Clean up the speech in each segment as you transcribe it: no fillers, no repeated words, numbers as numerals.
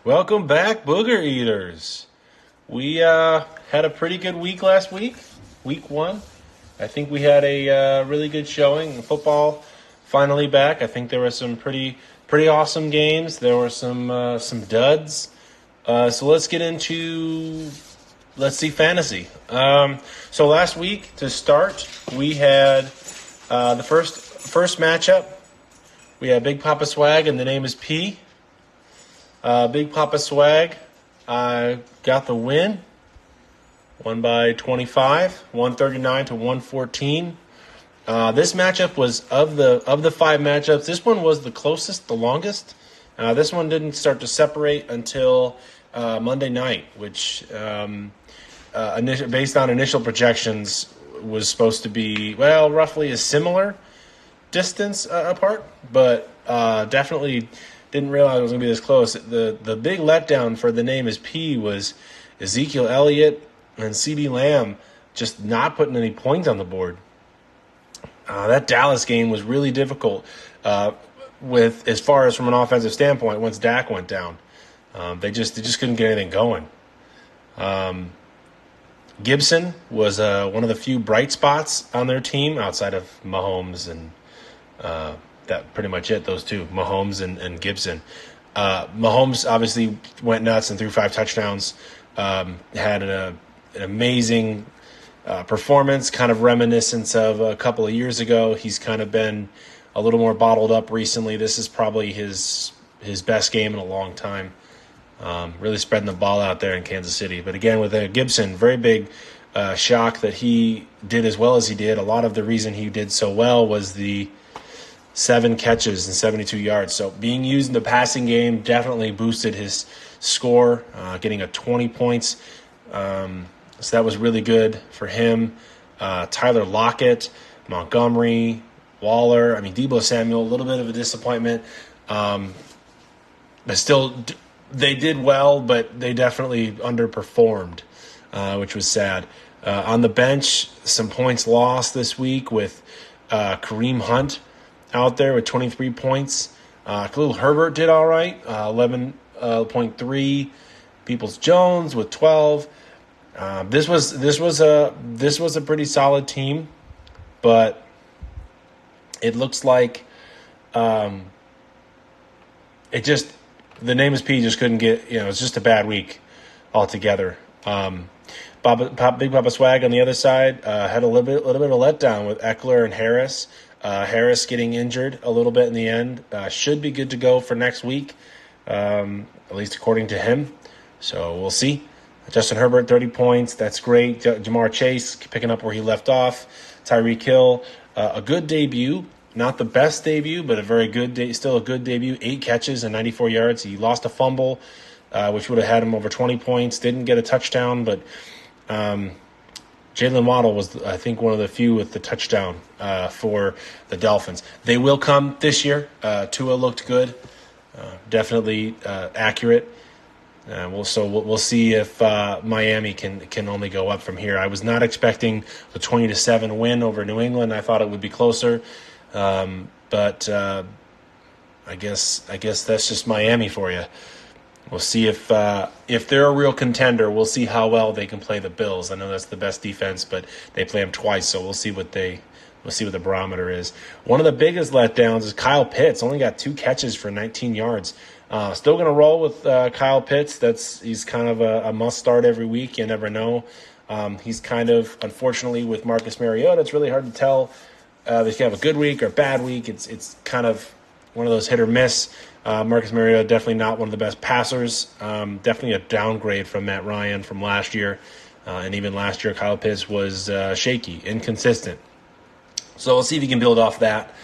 Welcome back, Booger Eaters. We had a pretty good week last week, week one. I think we had a really good showing. Football finally back. I think there were some pretty awesome games. There were some duds. So let's see fantasy. So last week to start, we had the first matchup. We had Big Papa Swag, and the name is P. Big Papa Swag got the win. Won by 25, 139 to 114. This matchup was of the five matchups. This one was the closest, the longest. This one didn't start to separate until Monday night, which, based on initial projections, was supposed to be roughly a similar distance apart, but definitely didn't realize it was going to be this close. The big letdown for the name is P was Ezekiel Elliott and CeeDee Lamb just not putting any points on the board. That Dallas game was really difficult with as far as from an offensive standpoint once Dak went down. They just couldn't get anything going. Gibson was one of the few bright spots on their team outside of Mahomes and that pretty much it, those two, Mahomes and Gibson. Mahomes obviously went nuts and threw 5 touchdowns, had an amazing performance, kind of reminiscent of a couple of years ago. He's kind of been a little more bottled up recently. This is probably his best game in a long time. Really spreading the ball out there in Kansas City. But again, with Gibson, very big shock that he did as well as he did. A lot of the reason he did so well was the 7 catches and 72 yards. So being used in the passing game definitely boosted his score, getting a 20 points. So that was really good for him. Tyler Lockett, Montgomery, Waller. I mean, Deebo Samuel, a little bit of a disappointment. But still, they did well, but they definitely underperformed, which was sad. On the bench, some points lost this week with Kareem Hunt out there with 23 points. Khalil Herbert did all right, 11.3. Peoples-Jones with 12. This was a pretty solid team, but it looks like the name is P just couldn't get, it's just a bad week altogether. Big Papa Swag on the other side had a little bit of a letdown with Eckler and Harris. Harris getting injured a little bit in the end. Should be good to go for next week, at least according to him. So we'll see. Justin Herbert, 30 points. That's great. Jamar Chase picking up where he left off. Tyreek Hill, a good debut. Not the best debut, but a very good still a good debut. 8 catches and 94 yards. He lost a fumble, which would have had him over 20 points. Didn't get a touchdown, but Jalen Waddle was, I think, one of the few with the touchdown for the Dolphins. They will come this year. Tua looked good, definitely accurate. We'll see if Miami can only go up from here. I was not expecting a 20-7 win over New England. I thought it would be closer, but I guess that's just Miami for you. We'll see if they're a real contender. We'll see how well they can play the Bills. I know that's the best defense, but they play them twice, so we'll see what the barometer is. One of the biggest letdowns is Kyle Pitts. Only got 2 catches for 19 yards. Still going to roll with Kyle Pitts. He's kind of a must start every week. You never know. He's kind of, unfortunately, with Marcus Mariota, it's really hard to tell if he's going to have a good week or a bad week. It's kind of one of those hit or miss. Marcus Mariota, definitely not one of the best passers. Definitely a downgrade from Matt Ryan from last year. And even last year, Kyle Pitts was shaky, inconsistent. So we'll see if he can build off that.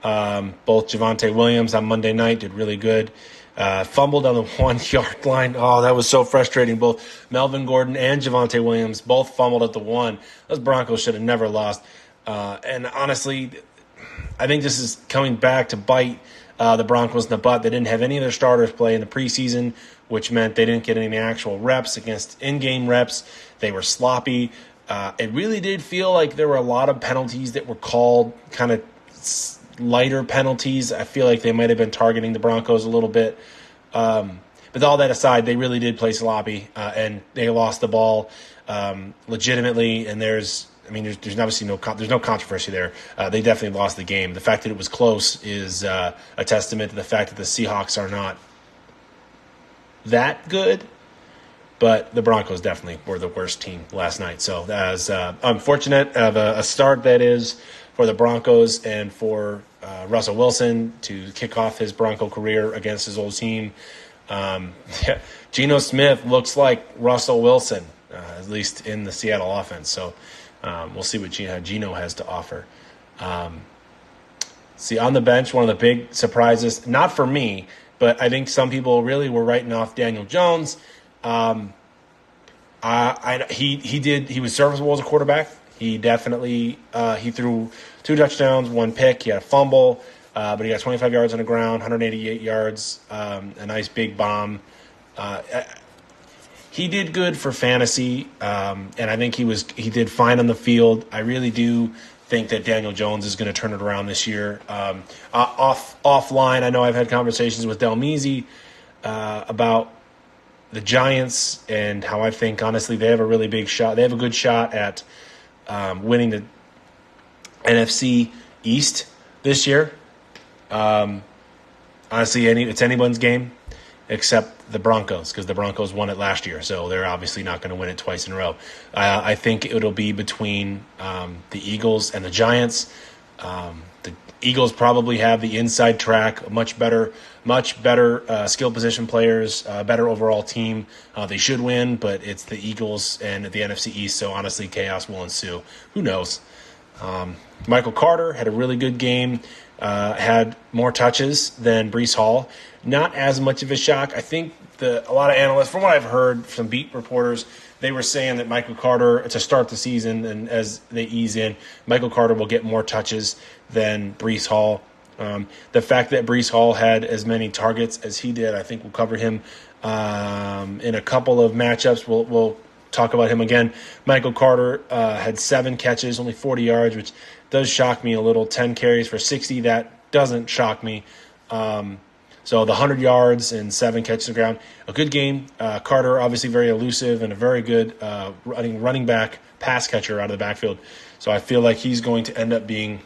Both Javonte Williams on Monday night did really good. Fumbled on the 1-yard line. Oh, that was so frustrating. Both Melvin Gordon and Javonte Williams both fumbled at the 1. Those Broncos should have never lost. And honestly, I think this is coming back to bite the Broncos in the butt. They didn't have any of their starters play in the preseason, which meant they didn't get any actual reps against in-game reps. They were sloppy. It really did feel like there were a lot of penalties that were called, kind of lighter penalties. I feel like they might have been targeting the Broncos a little bit. With all that aside, they really did play sloppy, and they lost the ball legitimately. And there's obviously there's no controversy there. They definitely lost the game. The fact that it was close is a testament to the fact that the Seahawks are not that good. But the Broncos definitely were the worst team last night. So that was unfortunate of a start that is for the Broncos and for Russell Wilson to kick off his Bronco career against his old team. Geno Smith looks like Russell Wilson, at least in the Seattle offense. So we'll see what Geno has to offer. See, on the bench, one of the big surprises, not for me, but I think some people really were writing off Daniel Jones. He was serviceable as a quarterback. He definitely he threw 2 touchdowns, 1 pick. He had a fumble, but he got 25 yards on the ground, 188 yards, a nice big bomb. He did good for fantasy, and I think he did fine on the field. I really do think that Daniel Jones is going to turn it around this year. Offline, I know I've had conversations with Del Measy about the Giants and how I think, honestly, they have a really big shot. They have a good shot at winning the NFC East this year. Honestly, it's anyone's game except the Broncos, because the Broncos won it last year, so they're obviously not going to win it twice in a row. I think it'll be between the Eagles and the Giants. The Eagles probably have the inside track, much better skill position players, better overall team. They should win, but it's the Eagles and the NFC East, so honestly, chaos will ensue. Who knows? Michael Carter had a really good game, had more touches than Breece Hall. Not as much of a shock. I think a lot of analysts, from what I've heard from beat reporters, they were saying that Michael Carter, to start the season and as they ease in, Michael Carter will get more touches than Breece Hall. The fact that Breece Hall had as many targets as he did, I think will cover him in a couple of matchups. We'll talk about him again. Michael Carter had 7 catches, only 40 yards, which does shock me a little. 10 carries for 60, that doesn't shock me. So the 100 yards and 7 catches on the ground, a good game. Carter, obviously very elusive and a very good running back pass catcher out of the backfield. So I feel like he's going to end up being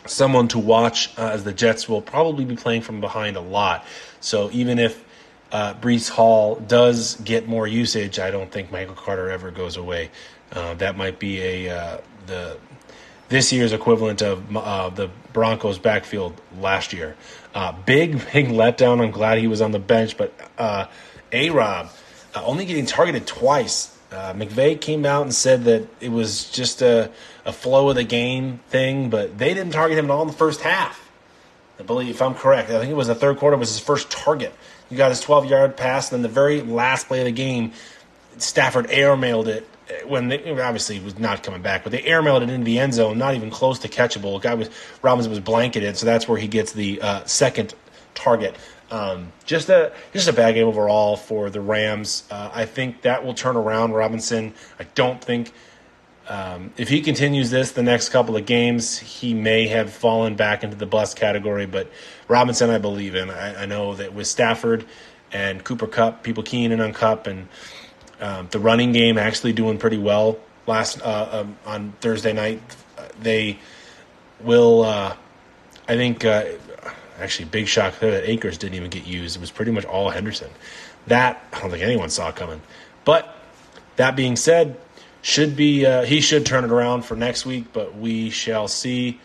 someone to watch, as the Jets will probably be playing from behind a lot. So even if Breece Hall does get more usage, I don't think Michael Carter ever goes away. That might be this year's equivalent of the Broncos' backfield last year. Big letdown. I'm glad he was on the bench, but A-Rob only getting targeted twice. McVay came out and said that it was just a flow of the game thing, but they didn't target him at all in the first half. I believe, if I'm correct, I think it was the third quarter was his first target. He got his 12-yard pass, and then the very last play of the game, Stafford airmailed it when obviously was not coming back, but they airmailed it into the end zone, not even close to catchable. Robinson was blanketed, so that's where he gets the second target. Just a bad game overall for the Rams. I think that will turn around Robinson. I don't think if he continues this the next couple of games, he may have fallen back into the bust category. But Robinson, I believe in. I know that with Stafford and Cooper Kupp, people keying in on Kupp, and the running game actually doing pretty well on Thursday night. They will, I think. Actually, big shock there that Akers didn't even get used. It was pretty much all Henderson. That I don't think anyone saw coming. But that being said, he should turn it around for next week, but we shall see.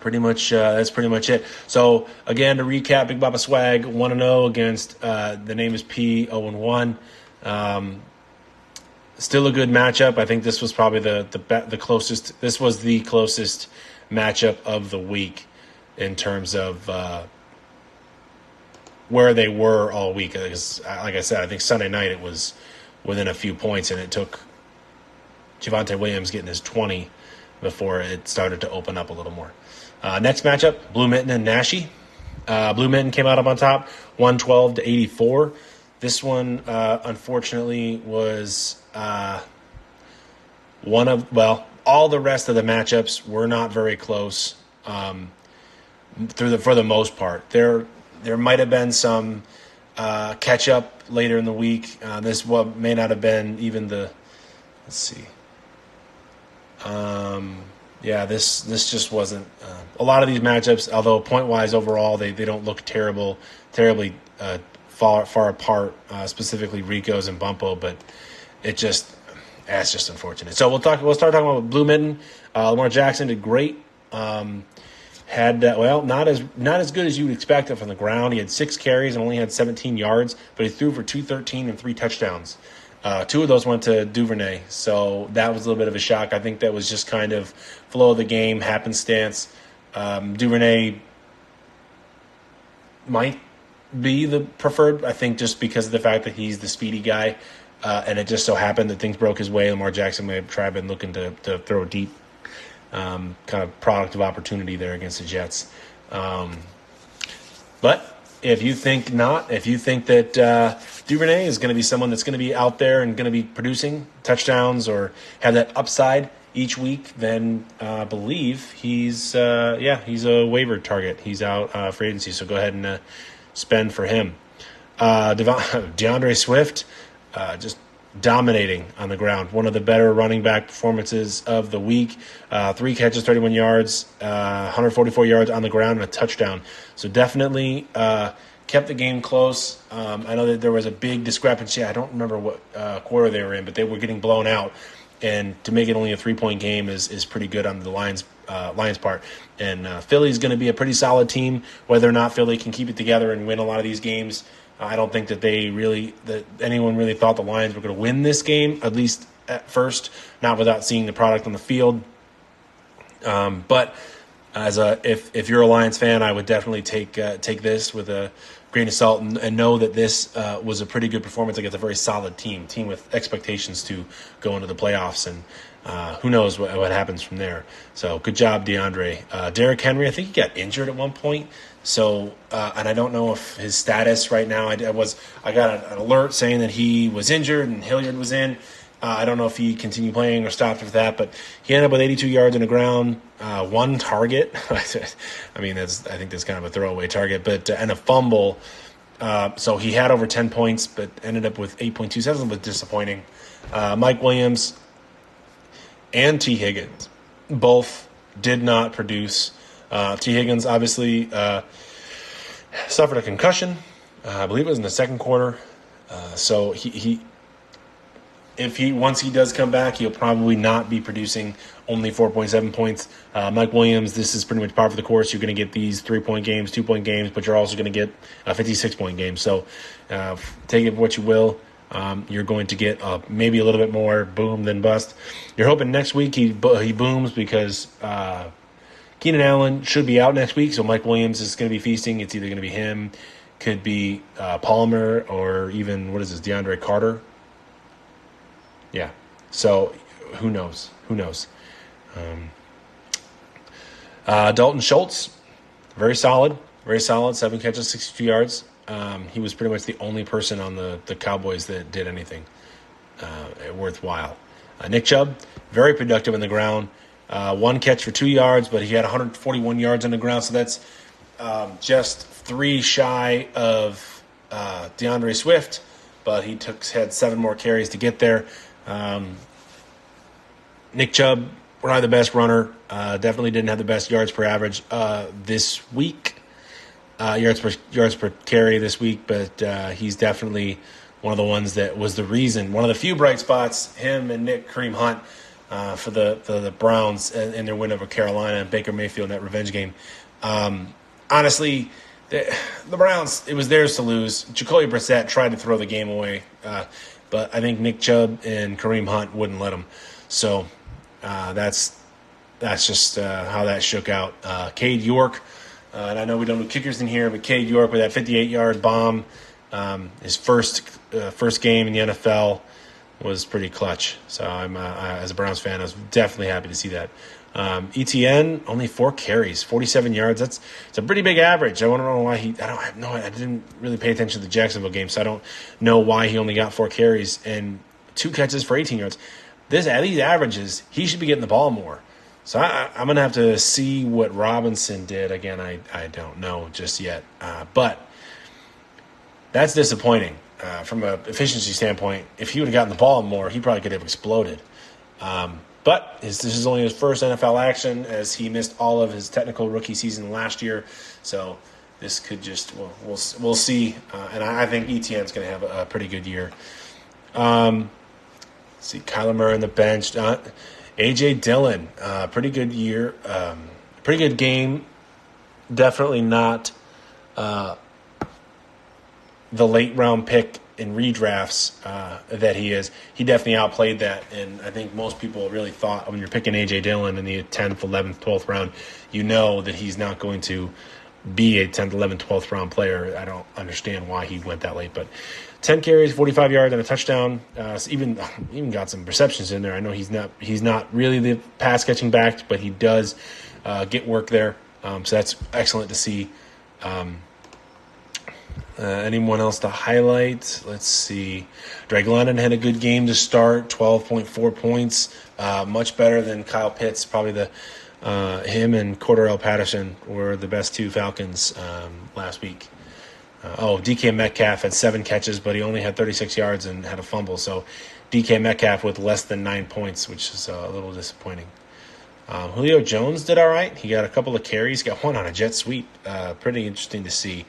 Pretty much that's pretty much it. So again, to recap, Big Baba Swag 1-0 against the name is P 0-1. Still a good matchup. I think this was probably the closest. This was the closest matchup of the week in terms of where they were all week. Because, like I said, I think Sunday night it was within a few points, and it took Javonte Williams getting his 20 before it started to open up a little more. Next matchup, Blue Mitten and Nashi. Blue Mitten came out up on top, 112-84. This one, unfortunately, was all the rest of the matchups were not very close for the most part. There might have been some catch up later in the week. This may not have been even the. Let's see. This just wasn't a lot of these matchups. Although point wise overall, they don't look terribly far apart. Specifically Rico's and Bumpo, but it's just unfortunate. So we'll start talking about Blue Mitten. Lamar Jackson did great. Had not as good as you would expect from the ground. He had 6 carries and only had 17 yards, but he threw for 213 and 3 touchdowns. 2 of those went to Duvernay, so that was a little bit of a shock. I think that was just kind of flow of the game, happenstance. Duvernay might be the preferred, I think, just because of the fact that he's the speedy guy, and it just so happened that things broke his way. Lamar Jackson may have been looking to throw deep, kind of product of opportunity there against the Jets. But if you think that Duvernay is going to be someone that's going to be out there and going to be producing touchdowns or have that upside each week, then I believe he's a waiver target. He's out for agency, so go ahead and spend for him. DeAndre Swift just dominating on the ground. One of the better running back performances of the week. 3 catches, 31 yards, 144 yards on the ground, and a touchdown. So definitely kept the game close. I know that there was a big discrepancy. I don't remember what quarter they were in, but they were getting blown out. And to make it only a 3-point game is pretty good on the Lions part. And Philly's going to be a pretty solid team. Whether or not Philly can keep it together and win a lot of these games, I don't think that anyone really thought the Lions were going to win this game, at least at first, not without seeing the product on the field. But if you're a Lions fan, I would definitely take this with a grain of salt and know that this was a pretty good performance against a very solid team with expectations to go into the playoffs, and who knows what happens from there. So good job, DeAndre. Derrick Henry, I think he got injured at one point. So, and I don't know if his status right now, I got an alert saying that he was injured and Hilliard was in. I don't know if he continued playing or stopped with that, but he ended up with 82 yards on the ground, 1 target. I think that's kind of a throwaway target, but and a fumble. So he had over 10 points, but ended up with 8.2. So that was a little bit disappointing. Mike Williams and T. Higgins both did not produce. T. Higgins obviously suffered a concussion. I believe it was in the second quarter. So once he does come back, he'll probably not be producing only 4.7 points. Mike Williams, this is pretty much par for the course. You're going to get these 3-point games, 2-point games, but you're also going to get a 56-point game. So take it for what you will. You're going to get maybe a little bit more boom than bust. You're hoping next week he booms because Keenan Allen should be out next week, so Mike Williams is going to be feasting. It's either going to be him, could be Palmer, or even, DeAndre Carter. Yeah, so who knows? Dalton Schultz, very solid, 7 catches, 62 yards. He was pretty much the only person on the Cowboys that did anything worthwhile. Nick Chubb, very productive on the ground. 1 catch for 2 yards, but he had 141 yards on the ground, so that's just 3 shy of DeAndre Swift, but he had 7 more carries to get there. Nick Chubb, probably the best runner. Definitely didn't have the best yards per average this week. Yards per carry this week, but he's definitely one of the ones that was the reason. One of the few bright spots, him and Kareem Hunt for the Browns in their win over Carolina and Baker Mayfield in that revenge game. Honestly, the Browns, it was theirs to lose. Jacoby Brissett tried to throw the game away, but I think Nick Chubb and Kareem Hunt wouldn't let him. So that's just how that shook out. Cade York, and I know we don't do kickers in here, but Cade York with that 58-yard bomb, his first game in the NFL, was pretty clutch. So I'm as a Browns fan, I was definitely happy to see that. ETN, only 4 carries, 47 yards. It's a pretty big average. I don't know why I didn't really pay attention to the Jacksonville game, so I don't know why he only got 4 carries and 2 catches for 18 yards. At these averages, he should be getting the ball more. So I'm going to have to see what Robinson did. Again, I don't know just yet. But that's disappointing from an efficiency standpoint. If he would have gotten the ball more, he probably could have exploded. But this is only his first NFL action, as he missed all of his technical rookie season last year. So this could just we'll see. And I think ETN's going to have a pretty good year. See Kyler Murray on the bench. A.J. Dillon, pretty good year, pretty good game. Definitely not the late round pick in redrafts that he is. He definitely outplayed that, and I think most people really thought when you're picking A.J. Dillon in the 10th, 11th, 12th round, you know that he's not going to be a 10th, 11th, 12th round player. I don't understand why he went that late, but 10 carries, 45 yards, and a touchdown. Even got some receptions in there. I know he's not really the pass catching back, but he does get work there. So that's excellent to see. Anyone else to highlight? Let's see. Drake London had a good game to start. 12.4 points, much better than Kyle Pitts. Probably him and Cordarrelle Patterson were the best two Falcons last week. DK Metcalf had 7 catches, but he only had 36 yards and had a fumble. So DK Metcalf with less than 9 points, which is a little disappointing. Julio Jones did all right. He got a couple of carries, got one on a jet sweep. Pretty interesting to see.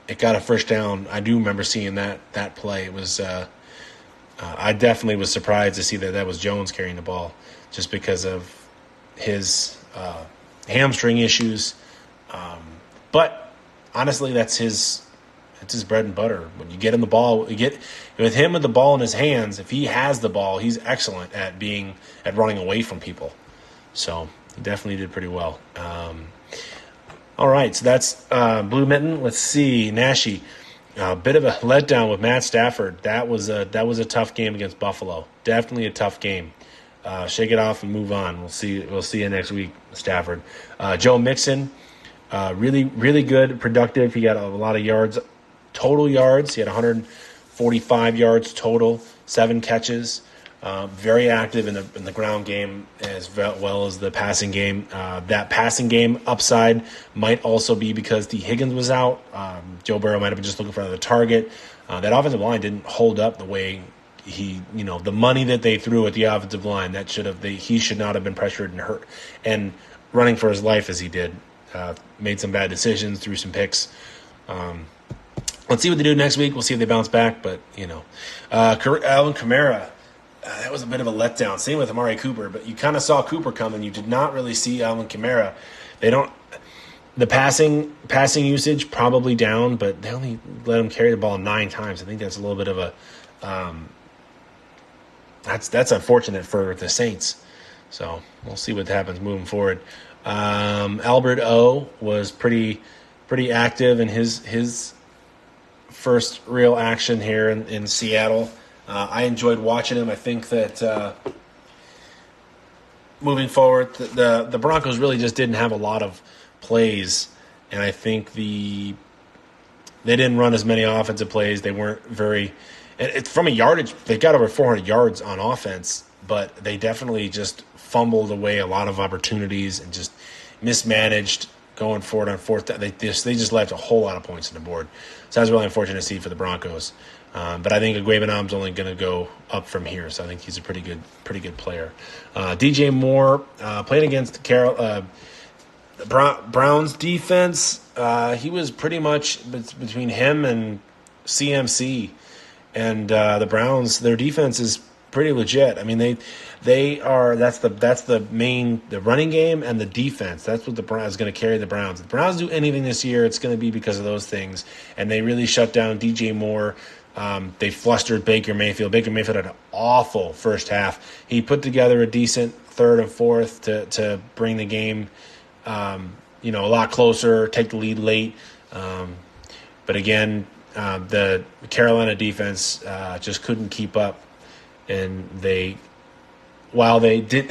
It got a first down. I do remember seeing that play. It was I definitely was surprised to see that was Jones carrying the ball, just because of his hamstring issues. But honestly, that's his bread and butter. When you get him the ball, with him with the ball in his hands. If he has the ball, he's excellent at running away from people. So he definitely did pretty well. All right, so that's Blue Mitten. Let's see, Nashi. A bit of a letdown with Matt Stafford. That was a tough game against Buffalo. Definitely a tough game. Shake it off and move on. We'll see you next week, Stafford. Joe Mixon. Really, really good, productive. He got a lot of yards, total yards. He had 145 yards total, 7 catches. Very active in the ground game as well as the passing game. That passing game upside might also be because T. Higgins was out. Joe Burrow might have been just looking for another target. That offensive line didn't hold up the way the money that they threw at the offensive line, he should not have been pressured and hurt and running for his life as he did. Made some bad decisions, threw some picks. Let's see what they do next week. We'll see if they bounce back. But, Alvin Kamara, that was a bit of a letdown. Same with Amari Cooper. But you kind of saw Cooper coming. You did not really see Alvin Kamara. The passing usage probably down, but they only let him carry the ball 9 times. I think that's a little bit of a that's unfortunate for the Saints. So we'll see what happens moving forward. Albert O was pretty active in his first real action here in Seattle. I enjoyed watching him. I think that moving forward, the Broncos really just didn't have a lot of plays, and I think they didn't run as many offensive plays. They weren't very from a yardage. They got over 400 yards on offense, but they definitely just fumbled away a lot of opportunities and just mismanaged going forward on fourth down. They just left a whole lot of points on the board. So that was really unfortunate to see for the Broncos. But I think Aguabanam's only going to go up from here. So I think he's a pretty good player. DJ Moore playing against the Browns defense. He was pretty much between him and CMC, and the Browns. Their defense is pretty legit. I mean, they are. That's the running game and the defense. That's what the Browns is going to carry the Browns. If the Browns do anything this year, it's going to be because of those things. And they really shut down DJ Moore. They flustered Baker Mayfield. Baker Mayfield had an awful first half. He put together a decent third and fourth to bring the game, a lot closer, take the lead late. But again, the Carolina defense just couldn't keep up. And while they did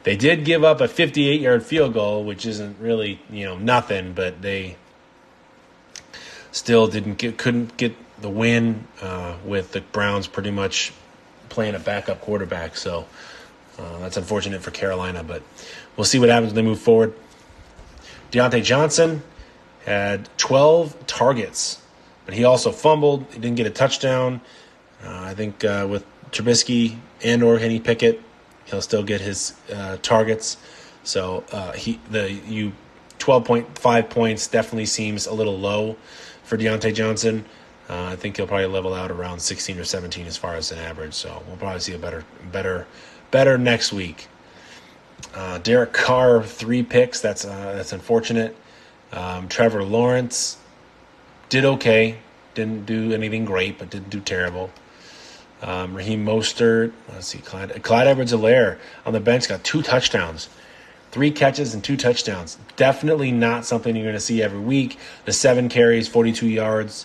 give up a 58-yard field goal, which isn't really, nothing, but they still couldn't get the win with the Browns pretty much playing a backup quarterback. So That's unfortunate for Carolina, but we'll see what happens when they move forward. Deontay Johnson had 12 targets, but he also fumbled. He didn't get a touchdown. I think with Trubisky and or Kenny Pickett, he'll still get his targets. So 12.5 points definitely seems a little low for Deontay Johnson. I think he'll probably level out around 16 or 17 as far as an average. So we'll probably see a better next week. Derek Carr, 3 picks. That's unfortunate. Trevor Lawrence did okay. Didn't do anything great, but didn't do terrible. Raheem Mostert. Let's see. Clyde Edwards-Helaire on the bench got 2 touchdowns. 3 catches and 2 touchdowns. Definitely not something you're going to see every week. The 7 carries, 42 yards.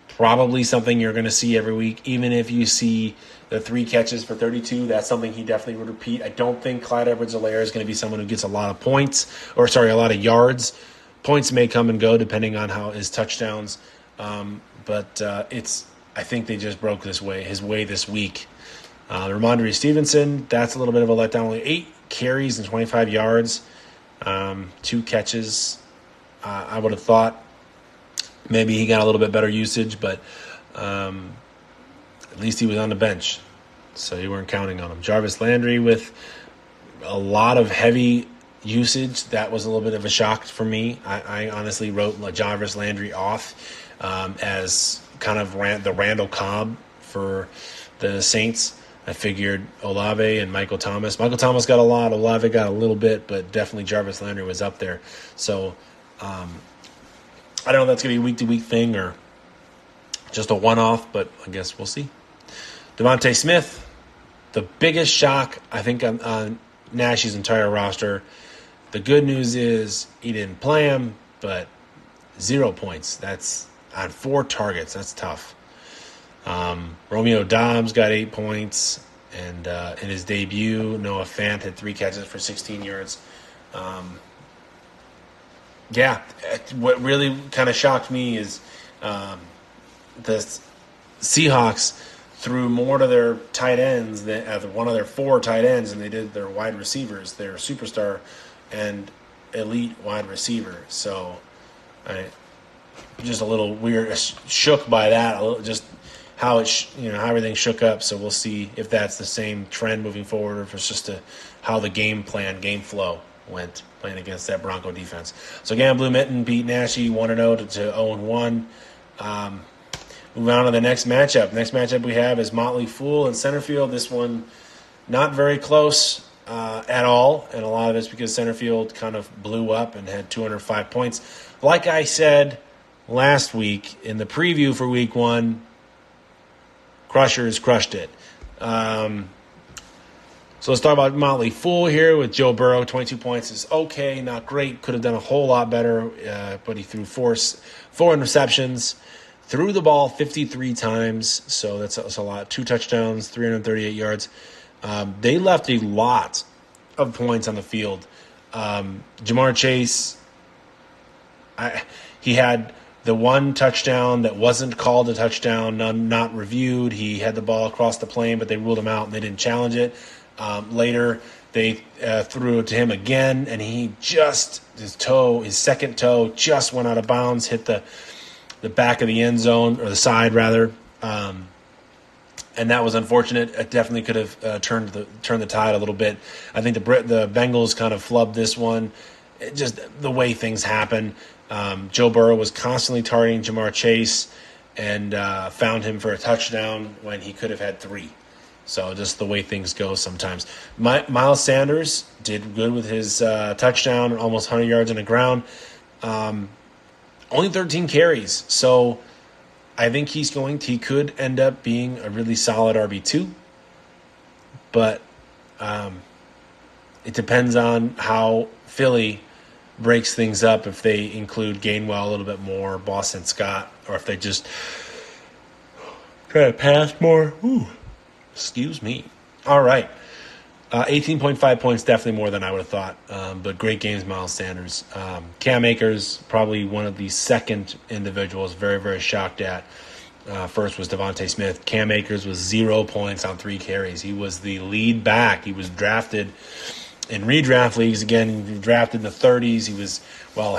Probably something you're going to see every week. Even if you see the 3 catches for 32, that's something he definitely would repeat. I don't think Clyde Edwards-Helaire is going to be someone who gets a lot of yards. Points may come and go depending on how his touchdowns. But I think they just broke his way this week. Ramondre Stevenson, that's a little bit of a letdown. Only 8 carries and 25 yards, 2 catches. I would have thought maybe he got a little bit better usage, but at least he was on the bench, so you weren't counting on him. Jarvis Landry with a lot of heavy usage. That was a little bit of a shock for me. I honestly wrote Jarvis Landry off as kind of the Randall Cobb for the Saints. I figured Olave and Michael Thomas. Michael Thomas got a lot. Olave got a little bit, but definitely Jarvis Landry was up there. So I don't know if that's going to be a week-to-week thing or just a one-off, but I guess we'll see. Devontae Smith, the biggest shock, I think, on Nash's entire roster. The good news is he didn't play him, but 0 points. That's on 4 targets. That's tough. Romeo Doubs got 8 points, and in his debut, Noah Fant had 3 catches for 16 yards. What really kind of shocked me is the Seahawks threw more to their tight ends than one of their 4 tight ends, and they did their wide receivers, their superstar and elite wide receiver. So I just a little weird, shook by that. Just how how everything shook up. So we'll see if that's the same trend moving forward, or if it's just how the game flow went playing against that Bronco defense. So again, Blue Mitten beat Nashi 1-0 to 0-1. Moving on to the next matchup. Next matchup we have is Motley Fool and Centerfield. This one not very close at all, and a lot of it's because Centerfield kind of blew up and had 205 points. Like I said last week in the preview for Week 1, Crushers crushed it. So let's talk about Motley Fool here with Joe Burrow. 22 points is okay, not great. Could have done a whole lot better, but he threw four interceptions, threw the ball 53 times, so that's a lot. 2 touchdowns, 338 yards. They left a lot of points on the field. Jamar Chase, he had the 1 touchdown that wasn't called a touchdown, not reviewed. He had the ball across the plane, but they ruled him out and they didn't challenge it. Later, they threw it to him again, and he his second toe just went out of bounds, hit the back of the end zone, or the side rather, and that was unfortunate. It definitely could have turned the tide a little bit. I think the Bengals kind of flubbed this one. Just the way things happen. Joe Burrow was constantly targeting Jamar Chase and found him for a touchdown when he could have had 3. So just the way things go sometimes. Miles Sanders did good with his touchdown, almost 100 yards on the ground. Only 13 carries. So I think he could end up being a really solid RB2. But it depends on how Philly breaks things up, if they include Gainwell a little bit more, Boston Scott, or if they just try to pass more. Ooh. Excuse me. All right. 18.5 points, definitely more than I would have thought. But great games, Miles Sanders. Cam Akers, probably one of the second individuals very, very shocked at. First was Devontae Smith. Cam Akers was 0 points on 3 carries. He was the lead back. He was drafted in redraft leagues. Again, he drafted in the 30s.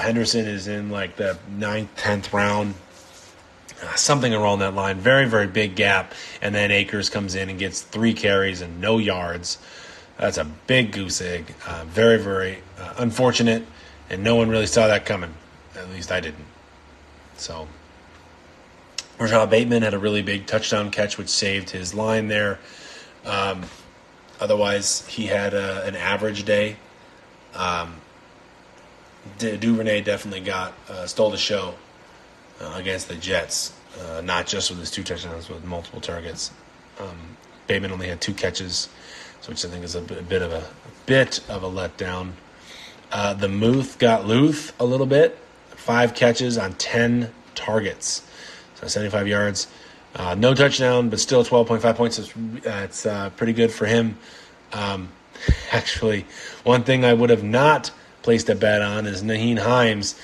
Henderson is in like the 9th, 10th round. Something around that line. Very, very big gap. And then Akers comes in and gets 3 carries and no yards. That's a big goose egg. Very, very unfortunate. And no one really saw that coming. At least I didn't. So Rashad Bateman had a really big touchdown catch, which saved his line there. Otherwise, he had an average day. Duvernay definitely stole the show against the Jets, not just with his 2 touchdowns, but with multiple targets. Bateman only had 2 catches, which I think is a bit of a letdown. The Muth got Luth a little bit, 5 catches on 10 targets, so 75 yards. No touchdown, but still 12.5 points. That's pretty good for him. Actually, one thing I would have not placed a bet on is Nyheim Hines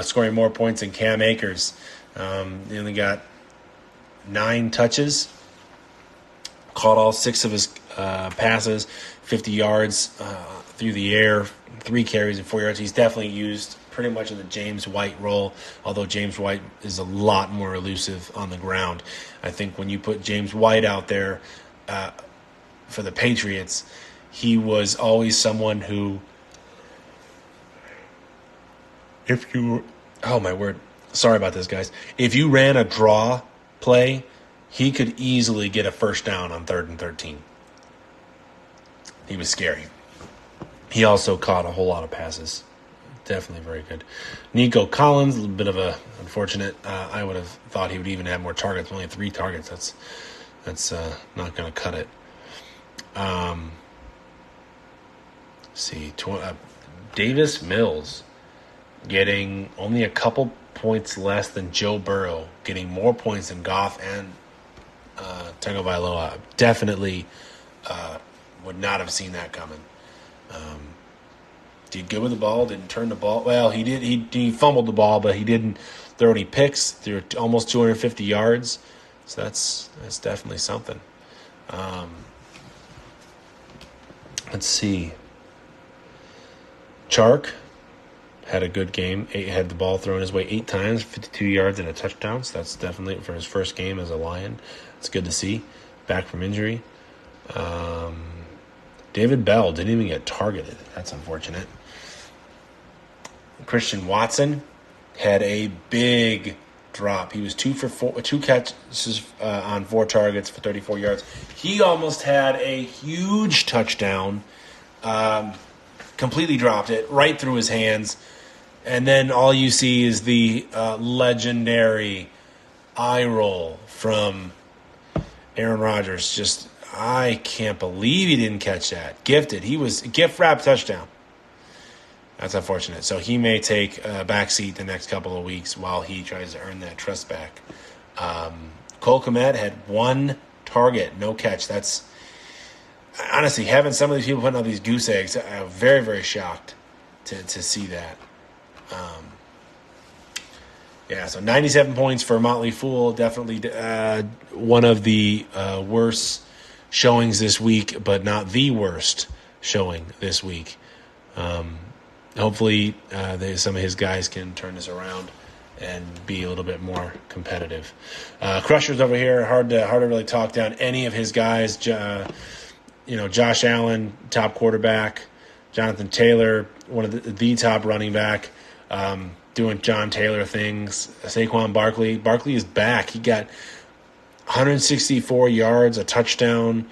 scoring more points than Cam Akers. He only got 9 touches, caught all 6 of his passes, 50 yards through the air, 3 carries and 4 yards. He's definitely used pretty much in the James White role, although James White is a lot more elusive on the ground. I think when you put James White out there for the Patriots, he was always someone who, oh my word, sorry about this, guys. If you ran a draw play, he could easily get a first down on 3rd and 13. He was scary. He also caught a whole lot of passes. Definitely very good. Nico Collins, a little bit of a unfortunate. I would have thought he would even have more targets. Only 3 targets. That's not going to cut it. Davis Mills getting only a couple points less than Joe Burrow, getting more points than Goff and Tagovailoa. Definitely would not have seen that coming. Did good with the ball, didn't turn the ball. Well, he did. He fumbled the ball, but he didn't throw any picks. Threw almost 250 yards. So that's definitely something. Let's see. Chark had a good game. Had the ball thrown his way 8 times, 52 yards and a touchdown. So that's definitely for his first game as a Lion. It's good to see. Back from injury. David Bell didn't even get targeted. That's unfortunate. Christian Watson had a big drop. He was 2 catches on 4 targets for 34 yards. He almost had a huge touchdown. Completely dropped it right through his hands. And then all you see is the legendary eye roll from Aaron Rodgers. Just, I can't believe he didn't catch that. Gifted. He was gift wrap touchdown. That's unfortunate. So he may take a backseat the next couple of weeks while he tries to earn that trust back. Cole Kmet had 1 target, no catch. That's honestly, having some of these people putting out these goose eggs, I'm very, very shocked to see that. So 97 points for Motley Fool. Definitely one of the worst showings this week, but not the worst showing this week. Hopefully some of his guys can turn this around and be a little bit more competitive. Crushers over here, hard to really talk down any of his guys. Josh Allen, top quarterback. Jonathan Taylor, one of the top running back, doing John Taylor things. Saquon Barkley. Barkley is back. He got 164 yards, a touchdown,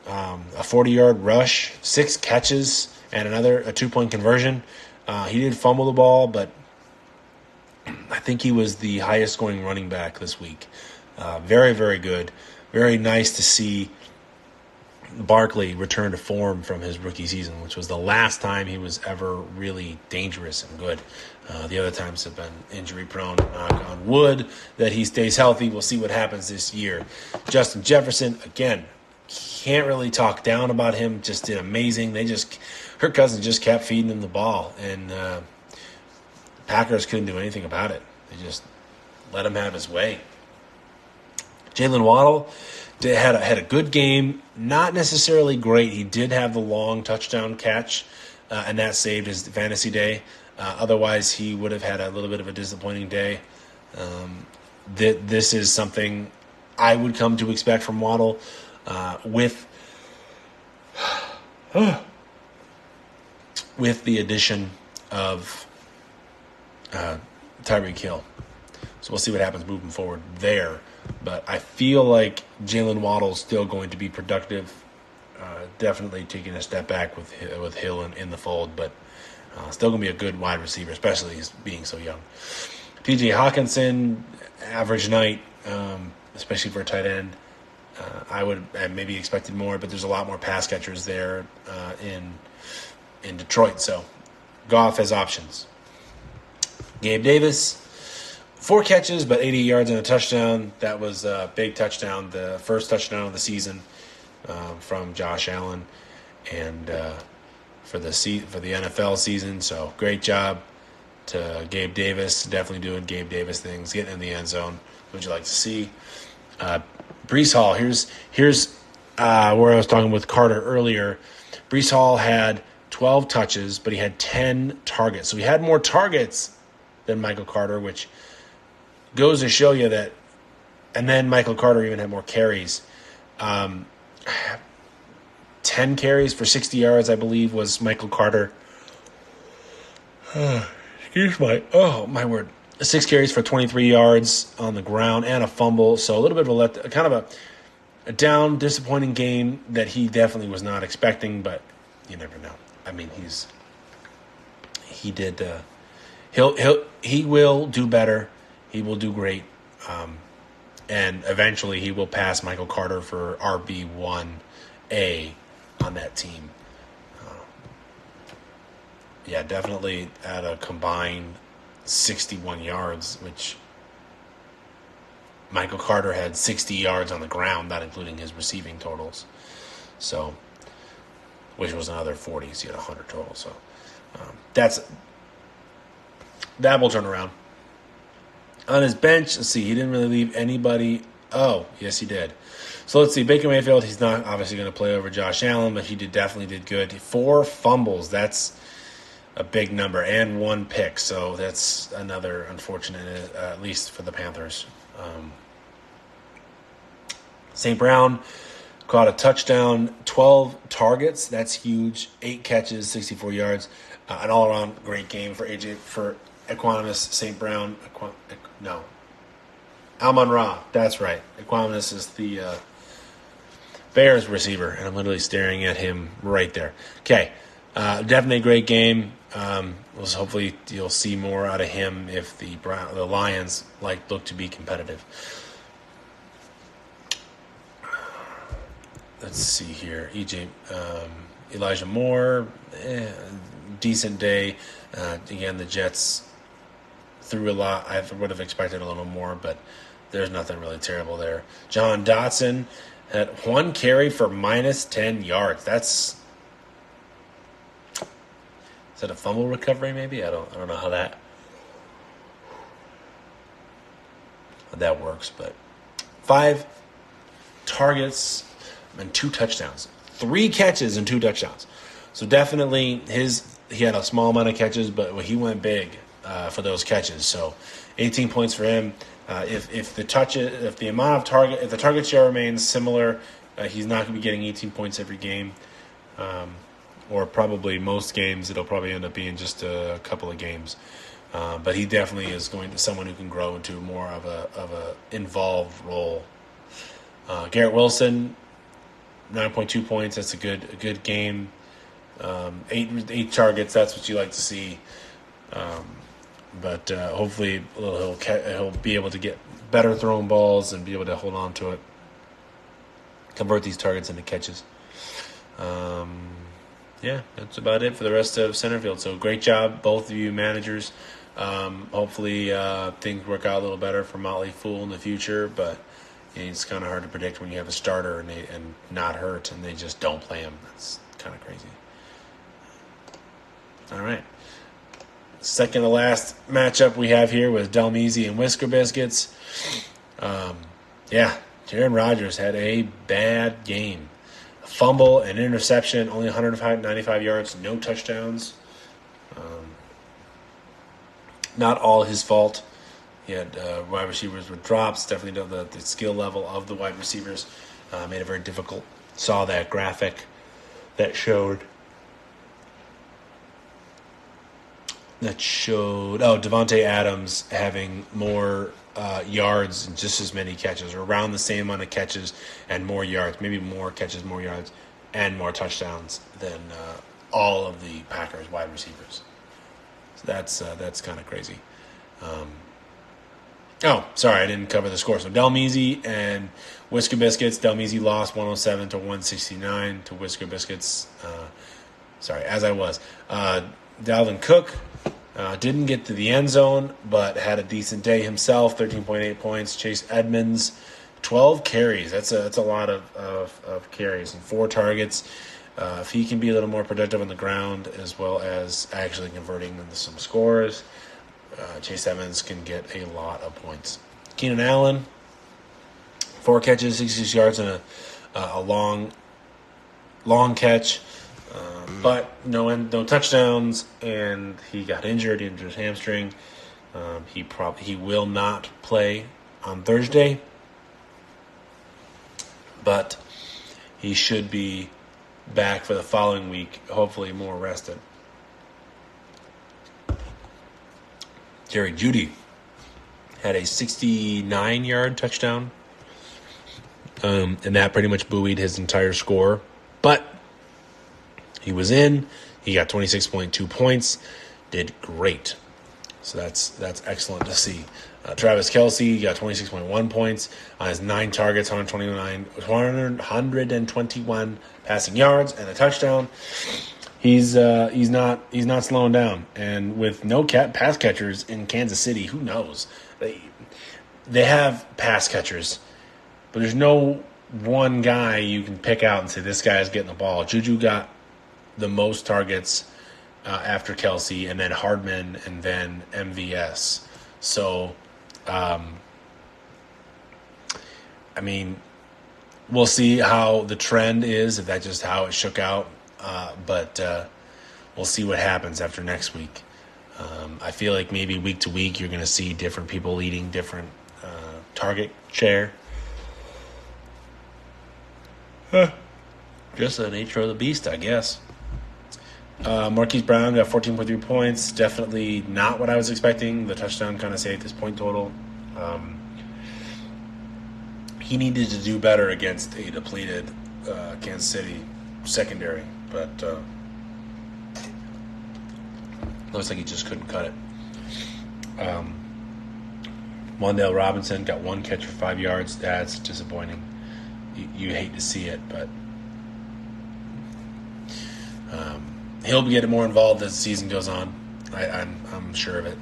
a 40-yard rush, 6 catches, and a 2-point conversion. He did fumble the ball, but I think he was the highest scoring running back this week. Very, very good. Very nice to see Barkley return to form from his rookie season, which was the last time he was ever really dangerous and good. The other times have been injury-prone. Knock on wood that he stays healthy. We'll see what happens this year. Justin Jefferson, again, can't really talk down about him. Just did amazing. Kirk Cousins just kept feeding him the ball, and Packers couldn't do anything about it. They just let him have his way. Jalen Waddle had a good game, not necessarily great. He did have the long touchdown catch, and that saved his fantasy day. Otherwise, he would have had a little bit of a disappointing day. This is something I would come to expect from Waddle with the addition of Tyreek Hill. So we'll see what happens moving forward there. But I feel like Jalen Waddle is still going to be productive. Definitely taking a step back with Hill in the fold, but still going to be a good wide receiver, especially being so young. T.J. Hawkinson, average night, especially for a tight end. I would have maybe expected more, but there's a lot more pass catchers there in Detroit. So Goff has options. Gabe Davis, 4 catches, but 80 yards and a touchdown. That was a big touchdown, the first touchdown of the season from Josh Allen, and for the NFL season. So great job to Gabe Davis. Definitely doing Gabe Davis things, getting in the end zone. What would you like to see? Breece Hall. Here's where I was talking with Carter earlier. Breece Hall had 12 touches, but he had 10 targets. So he had more targets than Michael Carter, which goes to show you that. And then Michael Carter even had more carries. 10 carries for 60 yards, I believe, was Michael Carter. My word. 6 carries for 23 yards on the ground and a fumble. So a little bit of a down, disappointing game that he definitely was not expecting, but you never know. I mean, he will do better. He will do great. And eventually he will pass Michael Carter for RB1A on that team. Definitely at a combined 61 yards, which Michael Carter had 60 yards on the ground, not including his receiving totals. So, which was another 40, so he had 100 total. So, that will turn around. On his bench, let's see, he didn't really leave anybody. Oh, yes, he did. So let's see, Baker Mayfield, he's not obviously going to play over Josh Allen, but he definitely did good. 4 fumbles, that's a big number, and 1 pick. So that's another unfortunate, at least for the Panthers. St. Brown caught a touchdown, 12 targets. That's huge. 8 catches, 64 yards. An all-around great game for Equanimous St. Brown. Amon-Ra. That's right. Equanimous is the Bears receiver, and I'm literally staring at him right there. Okay. Definitely a great game. Hopefully you'll see more out of him if the Lions look to be competitive. Let's see here. Elijah Moore, decent day. Again, the Jets threw a lot. I would have expected a little more, but there's nothing really terrible there. John Dotson had 1 carry for minus 10 yards. Is that a fumble recovery? Maybe I don't know how that works, but 5 targets and 2 touchdowns, 3 catches and 2 touchdowns. So definitely he had a small amount of catches, but he went big for those catches. So 18 points for him. If the target share remains similar, he's not going to be getting 18 points every game. Or probably most games, it'll probably end up being just a couple of games. But he definitely is going to someone who can grow into more of a involved role. Garrett Wilson, 9.2 points. That's a good game. 8 targets. That's what you like to see. But hopefully he'll be able to get better thrown balls and be able to hold on to it. Convert these targets into catches. That's about it for the rest of center field. So great job, both of you managers. Hopefully things work out a little better for Motley Fool in the future, but it's kind of hard to predict when you have a starter and not hurt and they just don't play him. That's kind of crazy. All right. Second to last matchup we have here with Delmezy and Whisker Biscuits. Aaron Rodgers had a bad game. A fumble, an interception, only 195 yards, no touchdowns. Not all his fault. He had wide receivers with drops. Definitely know the skill level of the wide receivers made it very difficult. Saw that graphic that showed Devontae Adams having more yards and just as many catches, or around the same amount of catches and more yards, maybe more catches, more yards, and more touchdowns than all of the Packers wide receivers. So that's kind of crazy. Sorry, I didn't cover the score. So Delmezy and Whisker Biscuits. Delmezy lost 107 to 169 to Whisker Biscuits. As I was. Dalvin Cook didn't get to the end zone, but had a decent day himself. 13.8 points. Chase Edmonds, 12 carries. That's a lot of carries and 4 targets. If he can be a little more productive on the ground, as well as actually converting into some scores, Chase Edmonds can get a lot of points. Keenan Allen, 4 catches, 66 yards, and a long catch, but no touchdowns, and he got injured. He injured his hamstring. He will not play on Thursday, but he should be back for the following week, hopefully more rested. Jerry Jeudy had a 69-yard touchdown, and that pretty much buoyed his entire score. But he was in. He got 26.2 points. Did great. So that's excellent to see. Travis Kelce got 26.1 points on his 9 targets, 121 passing yards, and a touchdown. He's not slowing down, and with no pass catchers in Kansas City, who knows? They have pass catchers, but there's no one guy you can pick out and say this guy is getting the ball. Juju got the most targets after Kelce, and then Hardman, and then MVS. So, we'll see how the trend is, if that's just how it shook out. But we'll see what happens after next week. I feel like maybe week to week you're going to see different people leading different target share. Just the nature of the beast, I guess. Marquise Brown got 14.3 points. Definitely not what I was expecting. The touchdown kind of saved his point total. He needed to do better against a depleted Kansas City secondary, but looks like he just couldn't cut it. Wan'Dale Robinson got 1 catch for 5 yards. That's disappointing. You hate to see it, but he'll be getting more involved as the season goes on. I'm sure of it.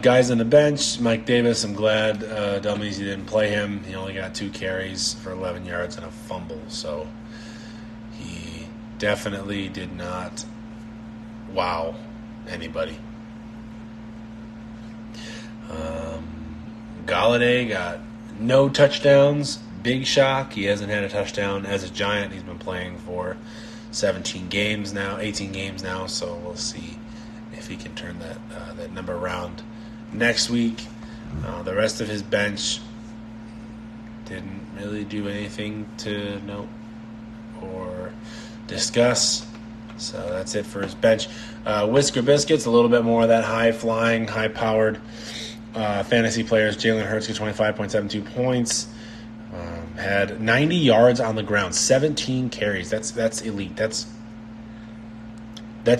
Guys on the bench, Mike Davis, I'm glad Delmezy didn't play him. He only got 2 carries for 11 yards and a fumble, so he definitely did not wow anybody. Galladay got no touchdowns. Big shock. He hasn't had a touchdown as a Giant. He's been playing for 18 games now, so we'll see if he can turn that number around next week. The rest of his bench didn't really do anything to note or discuss, so that's it for his bench. Whisker Biscuits, a little bit more of that high-flying, high-powered fantasy players. Jalen Hurts got 25.72 points. Had 90 yards on the ground, 17 carries. That's elite. That's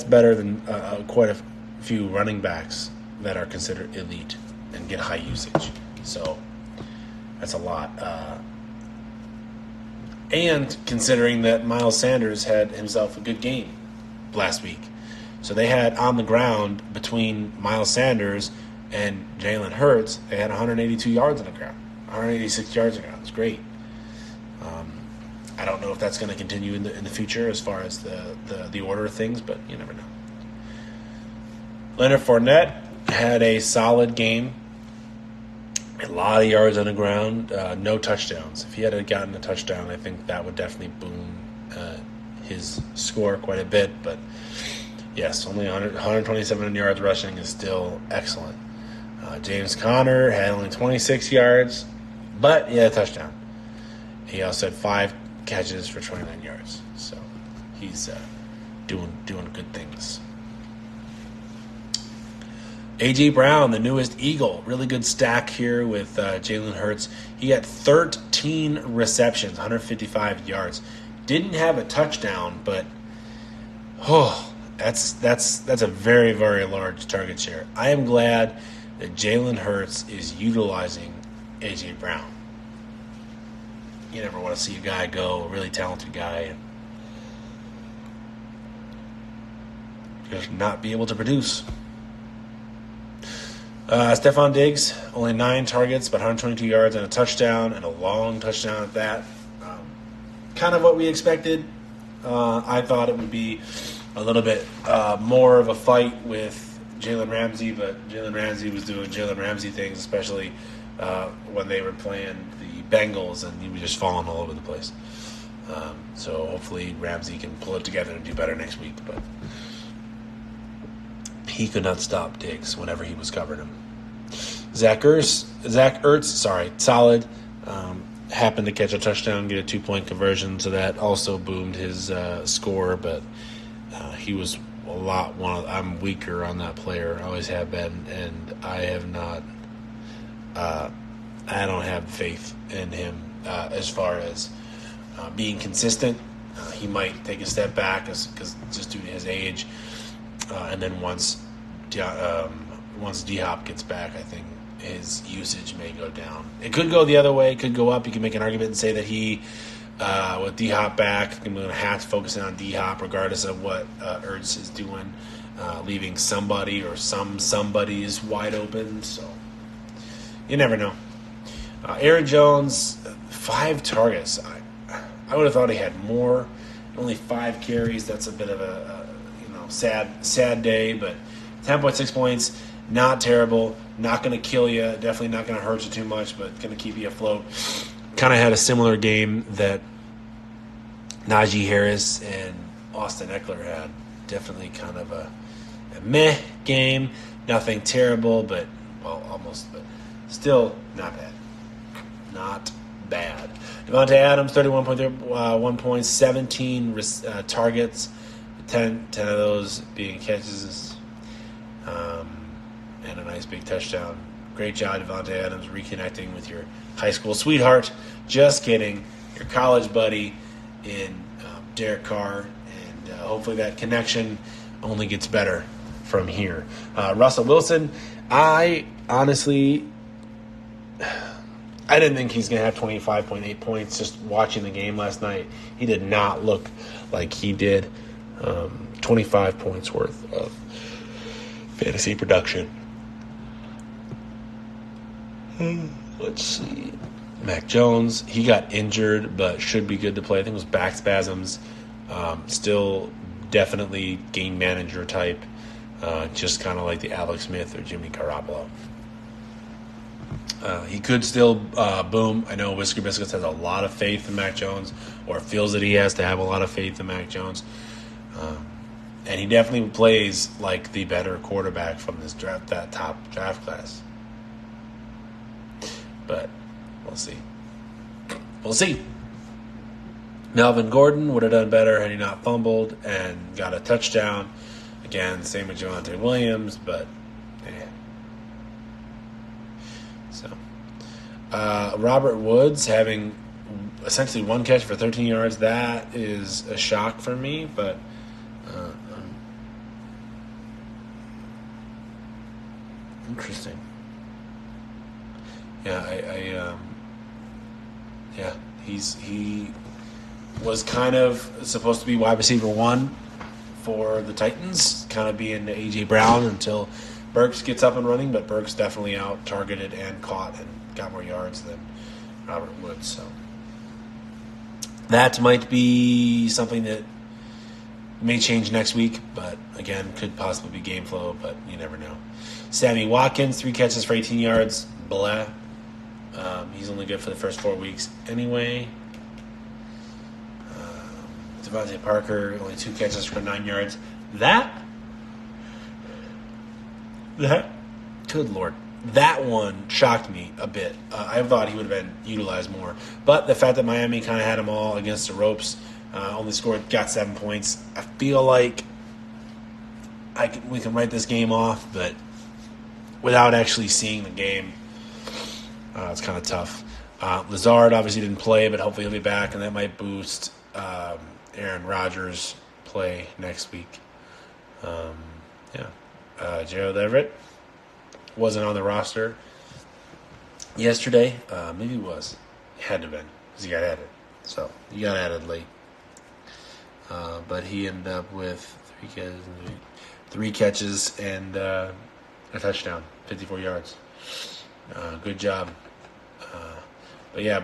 better than quite a few running backs that are considered elite and get high usage. So that's a lot. And considering that Miles Sanders had himself a good game last week. So they had on the ground between Miles Sanders and Jalen Hurts, they had 182 yards on the ground, 186 yards on the ground. It's great. I don't know if that's going to continue in the future as far as the order of things, but you never know. Leonard Fournette had a solid game. A lot of yards on the ground, no touchdowns. If he had gotten a touchdown, I think that would definitely boom his score quite a bit. But yes, only 127 yards rushing is still excellent. James Conner had only 26 yards, but he had a touchdown. He also had 5 catches for 29 yards. So he's doing good things. A.J. Brown, the newest Eagle, really good stack here with Jalen Hurts. He had 13 receptions, 155 yards. Didn't have a touchdown, but that's a very, very large target share. I am glad that Jalen Hurts is utilizing A.J. Brown. You never want to see a guy go, a really talented guy, and just not be able to produce. Stephon Diggs, only 9 targets, but 122 yards and a touchdown, and a long touchdown at that. Kind of what we expected. I thought it would be a little bit more of a fight with Jalen Ramsey, but Jalen Ramsey was doing Jalen Ramsey things, especially when they were playing the Bengals, and he was just falling all over the place. So hopefully Ramsey can pull it together and do better next week, but he could not stop Diggs whenever he was covering him. Zach Ertz, solid. Happened to catch a touchdown, get a 2-point conversion, so that also boomed his score. But he was a lot I'm weaker on that player, always have been, and I have not. I don't have faith in him as far as being consistent. He might take a step back because just due to his age. And then once D-Hop gets back, I think his usage may go down. It could go the other way. It could go up. You can make an argument and say that he, with D-Hop back, I'm going to have to focus on D-Hop regardless of what Ertz is doing, leaving somebody or somebody's wide open. So you never know. Aaron Jones, 5 targets. I would have thought he had more. Only 5 carries. That's a bit of a sad day, but 10.6 points, not terrible, not going to kill you, definitely not going to hurt you too much, but going to keep you afloat. Kind of had a similar game that Najee Harris and Austin Eckler had. Definitely kind of a meh game, nothing terrible, but almost, but still not bad. Not bad. Devontae Adams, 31 points, 17 targets. 10 of those being catches, and a nice big touchdown. Great job, Devontae Adams, reconnecting with your high school sweetheart. Just kidding. Your college buddy in Derek Carr, and hopefully that connection only gets better from here. Russell Wilson, I honestly, I didn't think he's going to have 25.8 points. Just watching the game last night, he did not look like he did. 25 points worth of fantasy production. Let's see. Mac Jones, he got injured, but should be good to play. I think it was back spasms. Still definitely game manager type. Just kind of like the Alex Smith or Jimmy Garoppolo. He could still boom. I know Whisker Biscuits has a lot of faith in Mac Jones, or feels that he has to have a lot of faith in Mac Jones. And he definitely plays like the better quarterback from this draft, that top draft class. But we'll see. We'll see. Melvin Gordon would have done better had he not fumbled and got a touchdown. Again, same with Javonte Williams, but yeah. So, Robert Woods having essentially 1 catch for 13 yards. That is a shock for me, but interesting. Yeah, he was kind of supposed to be wide receiver 1 for the Titans, kind of being A.J. Brown until Burks gets up and running, but Burks definitely out-targeted and caught and got more yards than Robert Woods. So that might be something that may change next week, but again, could possibly be game flow, but you never know. Sammy Watkins, 3 catches for 18 yards. Blah. He's only good for the first 4 weeks anyway. Devontae Parker, only 2 catches for 9 yards. That, good Lord. That one shocked me a bit. I thought he would have been utilized more. But the fact that Miami kind of had them all against the ropes, got 7 points, I feel like we can write this game off, but without actually seeing the game, it's kind of tough. Lazard obviously didn't play, but hopefully he'll be back, and that might boost Aaron Rodgers' play next week. Gerald Everett wasn't on the roster yesterday. Maybe he was. He had to have been because he got added. So he got added late. But he ended up with 3 catches and a touchdown, 54 yards. Good job. But yeah,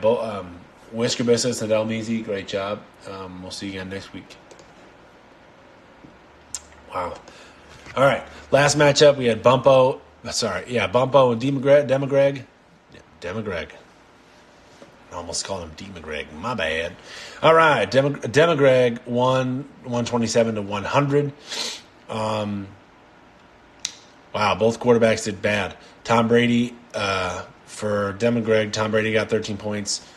Whisker Business and Elmeezy, great job. We'll see you again next week. Wow. All right, last matchup we had Bumpo and Demagreg. Demagreg. I almost called him Demagreg. My bad. All right, Demagreg won 127-100. Wow, both quarterbacks did bad. Tom Brady, for Demagreg, Tom Brady got 13 points.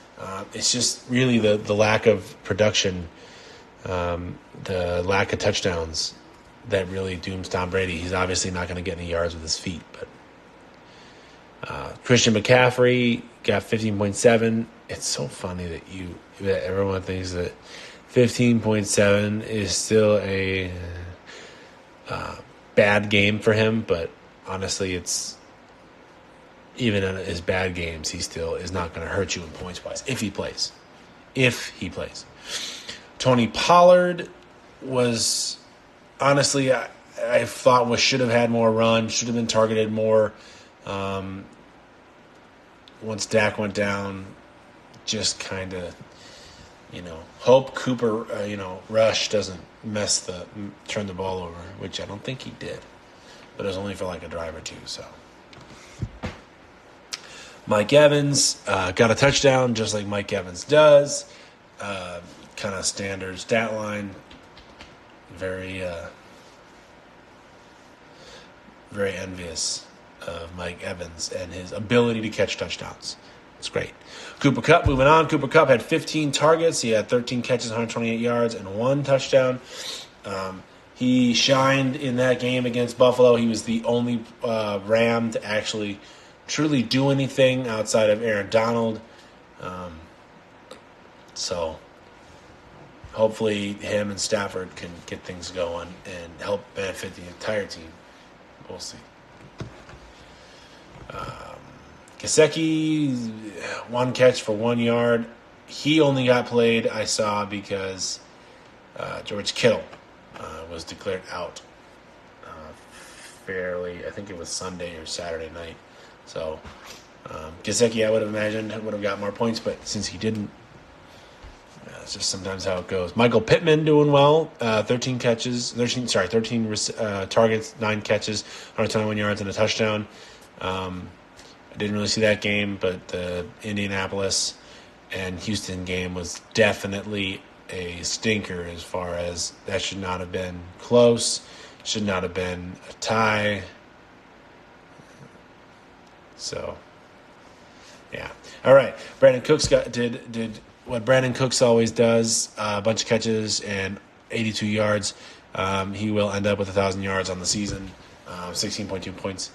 It's just really the lack of production, the lack of touchdowns that really dooms Tom Brady. He's obviously not going to get any yards with his feet. But Christian McCaffrey got 15.7. It's so funny that everyone thinks that 15.7 is still a bad game for him, but honestly, it's even in his bad games, he still is not going to hurt you in points wise if he plays. Tony Pollard was honestly, I thought should have had more run, should have been targeted more. Once Dak went down, just kind of, hope Cooper, Rush doesn't turn the ball over, which I don't think he did, but it was only for like a drive or two. So Mike Evans got a touchdown, just like Mike Evans does. Kind of standard stat line. Very envious of Mike Evans and his ability to catch touchdowns. It's great. Cooper Kupp, moving on. Cooper Kupp had 15 targets. He had 13 catches, 128 yards, and 1 touchdown. He shined in that game against Buffalo. He was the only Ram to actually truly do anything outside of Aaron Donald. So hopefully him and Stafford can get things going and help benefit the entire team. We'll see. Gesicki, 1 catch for 1 yard. He only got played, I saw, because George Kittle was declared out fairly. I think it was Sunday or Saturday night. So Gesicki, I would have imagined, would have got more points, but since he didn't, it's just sometimes how it goes. Michael Pittman doing well, 13 targets, 9 catches, 121 yards and a touchdown. I didn't really see that game, but the Indianapolis and Houston game was definitely a stinker as far as that should not have been close, should not have been a tie. So, yeah. All right. Brandon Cooks did what Brandon Cooks always does, a bunch of catches and 82 yards. He will end up with 1,000 yards on the season, 16.2 points.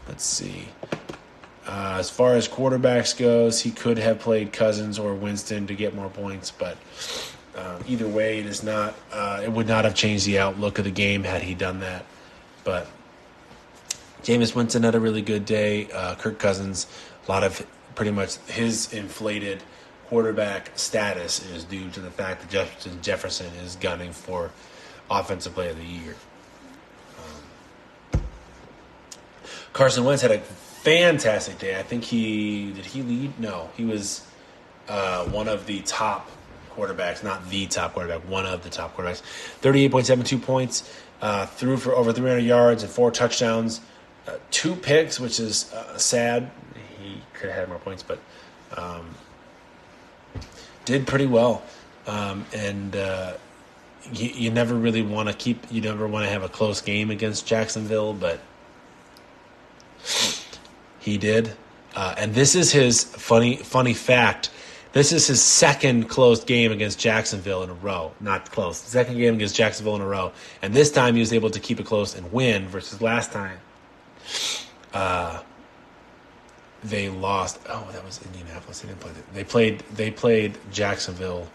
Let's see. As far as quarterbacks goes, he could have played Cousins or Winston to get more points, but either way, it is not. It would not have changed the outlook of the game had he done that. But Jameis Winston had a really good day. Kirk Cousins, a lot of pretty much his inflated quarterback status is due to the fact that Justin Jefferson is gunning for Offensive Player of the Year. Carson Wentz had a fantastic day. I think did he lead? No, he was one of the top quarterbacks, not the top quarterback, one of the top quarterbacks. 38.72 points, threw for over 300 yards and 4 touchdowns, 2 picks, which is sad. could have had more points, but did pretty well. And you never really want to you never want to have a close game against Jacksonville, but he did. And this is his funny fact. This is his second closed game against Jacksonville in a row. Not close. Second game against Jacksonville in a row. And this time he was able to keep it close and win versus last time they lost. Oh, that was Indianapolis. They didn't play They played Jacksonville,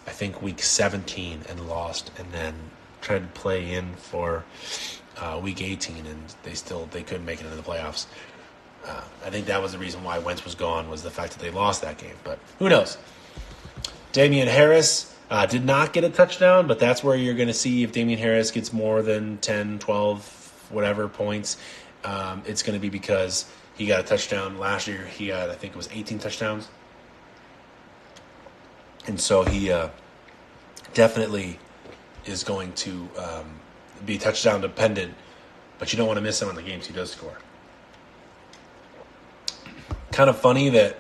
I think, week 17 and lost, and then tried to play in for week 18, and they couldn't make it into the playoffs. I think that was the reason why Wentz was gone, was the fact that they lost that game. But who knows? Damian Harris did not get a touchdown, but that's where you're going to see if Damian Harris gets more than 10, 12, whatever points. It's going to be because he got a touchdown. Last year he had, I think it was 18 touchdowns. And so he definitely is going to be touchdown dependent, but you don't want to miss him on the games he does score. Kind of funny that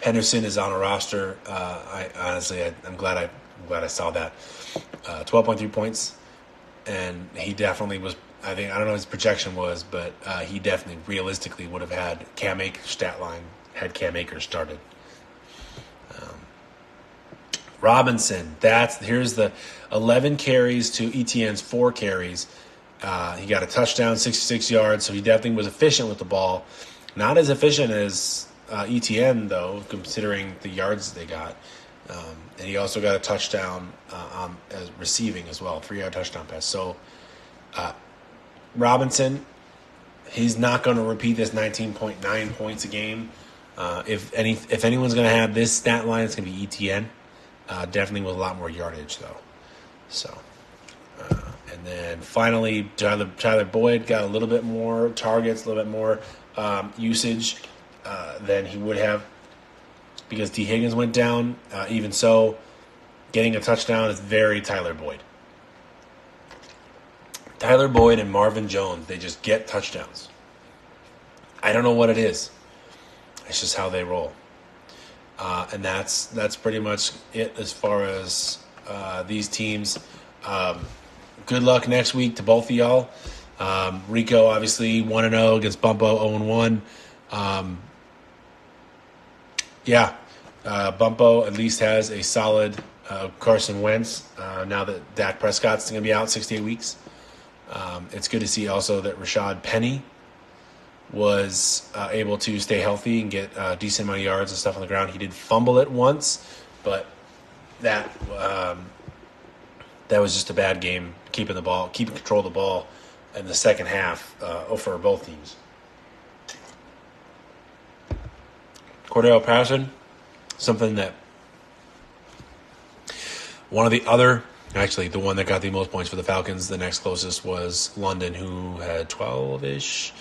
Henderson is on a roster. I'm glad I saw that. 12.3 points, and he definitely was. I don't know what his projection was, but he definitely realistically would have had Cam Akers' stat line had Cam Akers started. Robinson, here's the 11 carries to ETN's 4 carries. He got a touchdown, 66 yards, so he definitely was efficient with the ball. Not as efficient as ETN, though, considering the yards they got. And he also got a touchdown as receiving as well, 3-yard touchdown pass. So Robinson, he's not going to repeat this 19.9 points a game. If anyone's going to have this stat line, it's going to be ETN. Definitely with a lot more yardage, though. So... and then finally, Tyler Boyd got a little bit more targets, a little bit more usage than he would have because T. Higgins went down. Even so, getting a touchdown is very Tyler Boyd. Tyler Boyd and Marvin Jones, they just get touchdowns. I don't know what it is. It's just how they roll. And that's pretty much it as far as these teams. Good luck next week to both of y'all. Rico, obviously, 1-0 against Bumpo, 0-1. Bumpo at least has a solid Carson Wentz now that Dak Prescott's going to be out 6 to 8 weeks. It's good to see also that Rashad Penny was able to stay healthy and get a decent amount of yards and stuff on the ground. He did fumble it once, but that was just a bad game, keeping control of the ball in the second half for both teams. Cordell Patterson, something that the one that got the most points for the Falcons, the next closest was London, who had 12-ish.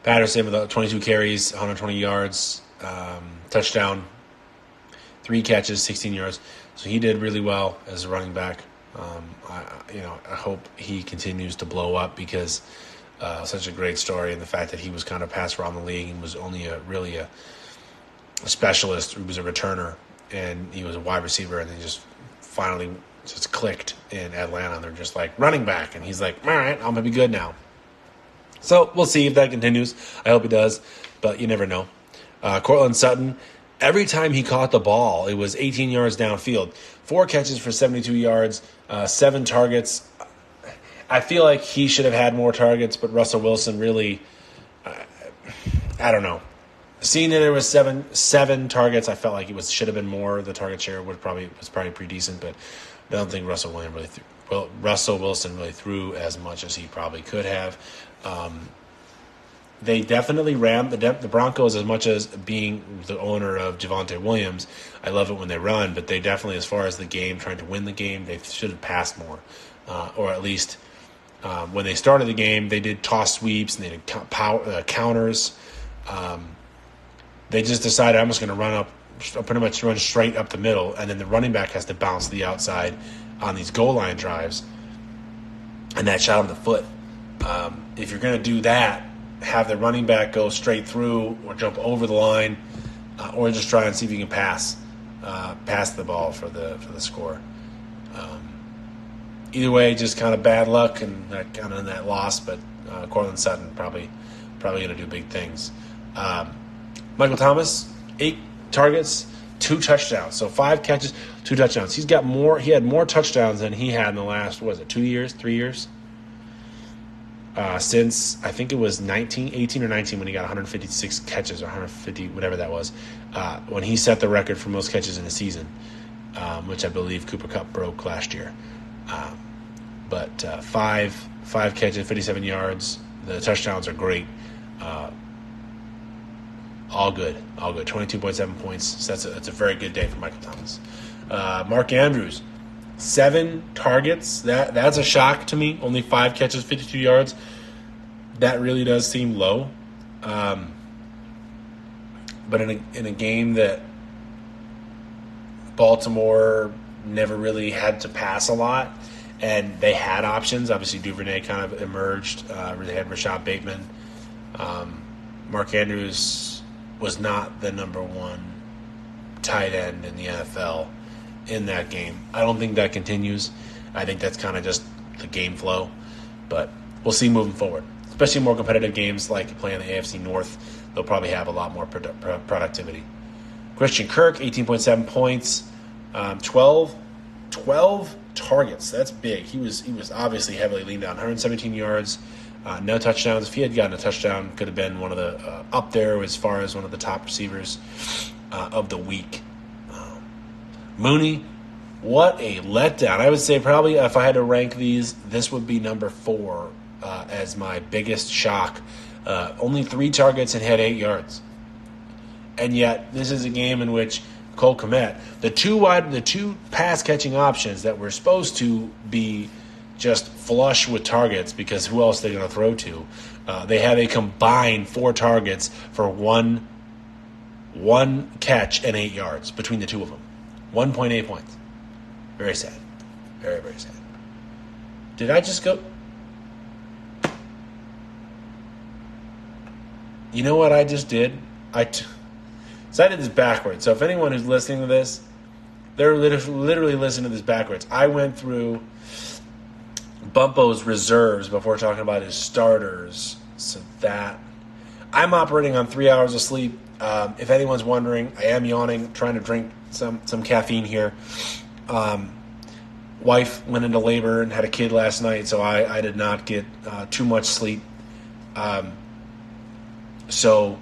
Patterson with 22 carries, 120 yards, touchdown, 3 catches, 16 yards. So he did really well as a running back. I hope he continues to blow up because such a great story, and the fact that he was kind of passed around the league and was only a specialist. He was a returner, and he was a wide receiver, and they just finally just clicked in Atlanta. And they're just like, running back, and he's like, all right, I'm gonna be good now. So we'll see if that continues. I hope it does, but you never know. Cortland Sutton, every time he caught the ball, it was 18 yards downfield. 4 catches for 72 yards, 7 targets. I feel like he should have had more targets, but Russell Wilson really, I don't know. Seeing that there was seven targets, I felt like it should have been more. The target share was probably pretty decent, but I don't think Russell Wilson really threw as much as he probably could have. They definitely ran the Broncos, as much as being the owner of Javonte Williams. I love it when they run, but they definitely, as far as the game, trying to win the game, they should have passed more. Or at least when they started the game, they did toss sweeps and they did counters. They just decided, I'm just going to run straight up the middle, and then the running back has to bounce to the outside on these goal line drives, and that shot him in the foot. if you're going to do that, have the running back go straight through or jump over the line, or just try and see if you can pass the ball for the score. Either way, just kind of bad luck and kind of in that loss. But Cortland Sutton probably going to do big things. Michael Thomas, 8 targets, 2 touchdowns. So 5 catches, 2 touchdowns. He had more touchdowns than he had in the last, 3 years? Since I think it was 18 or 19 when he got 156 catches or 150, whatever that was, when he set the record for most catches in a season, which I believe Cooper Kupp broke last year. But 5 catches, 57 yards. The touchdowns are great. All good. 22.7 points. So that's a very good day for Michael Thomas. Mark Andrews, 7 targets. That's a shock to me. Only 5 catches, 52 yards. That really does seem low. But in a game that Baltimore never really had to pass a lot, and they had options. Obviously, Duvernay kind of emerged. They had Rashad Bateman. Mark Andrews was not the number 1 tight end in the NFL in that game. I don't think that continues. I think that's kind of just the game flow. But we'll see moving forward. Especially more competitive games like playing the AFC North, they'll probably have a lot more productivity. Christian Kirk, 18.7 points, 12 targets. That's big. He was obviously heavily leaned on. 117 yards, no touchdowns. If he had gotten a touchdown, could have been one of the up there as far as one of the top receivers of the week. Mooney, what a letdown. I would say probably if I had to rank these, this would be number 4 as my biggest shock. Only 3 targets and had 8 yards. And yet, this is a game in which Cole Kmet, the two pass catching options that were supposed to be just flush with targets because who else are they going to throw to? They have a combined 4 targets for one catch and 8 yards between the two of them. 1.8 points. Very sad. Very, very sad. Did I just go? You know what I just did? So I did this backwards. So if anyone who's listening to this, they're literally listening to this backwards. I went through Bumpo's reserves before talking about his starters. So that I'm operating on 3 hours of sleep. If anyone's wondering, I am yawning, trying to drink some caffeine here. Wife went into labor and had a kid last night, so I did not get too much sleep. So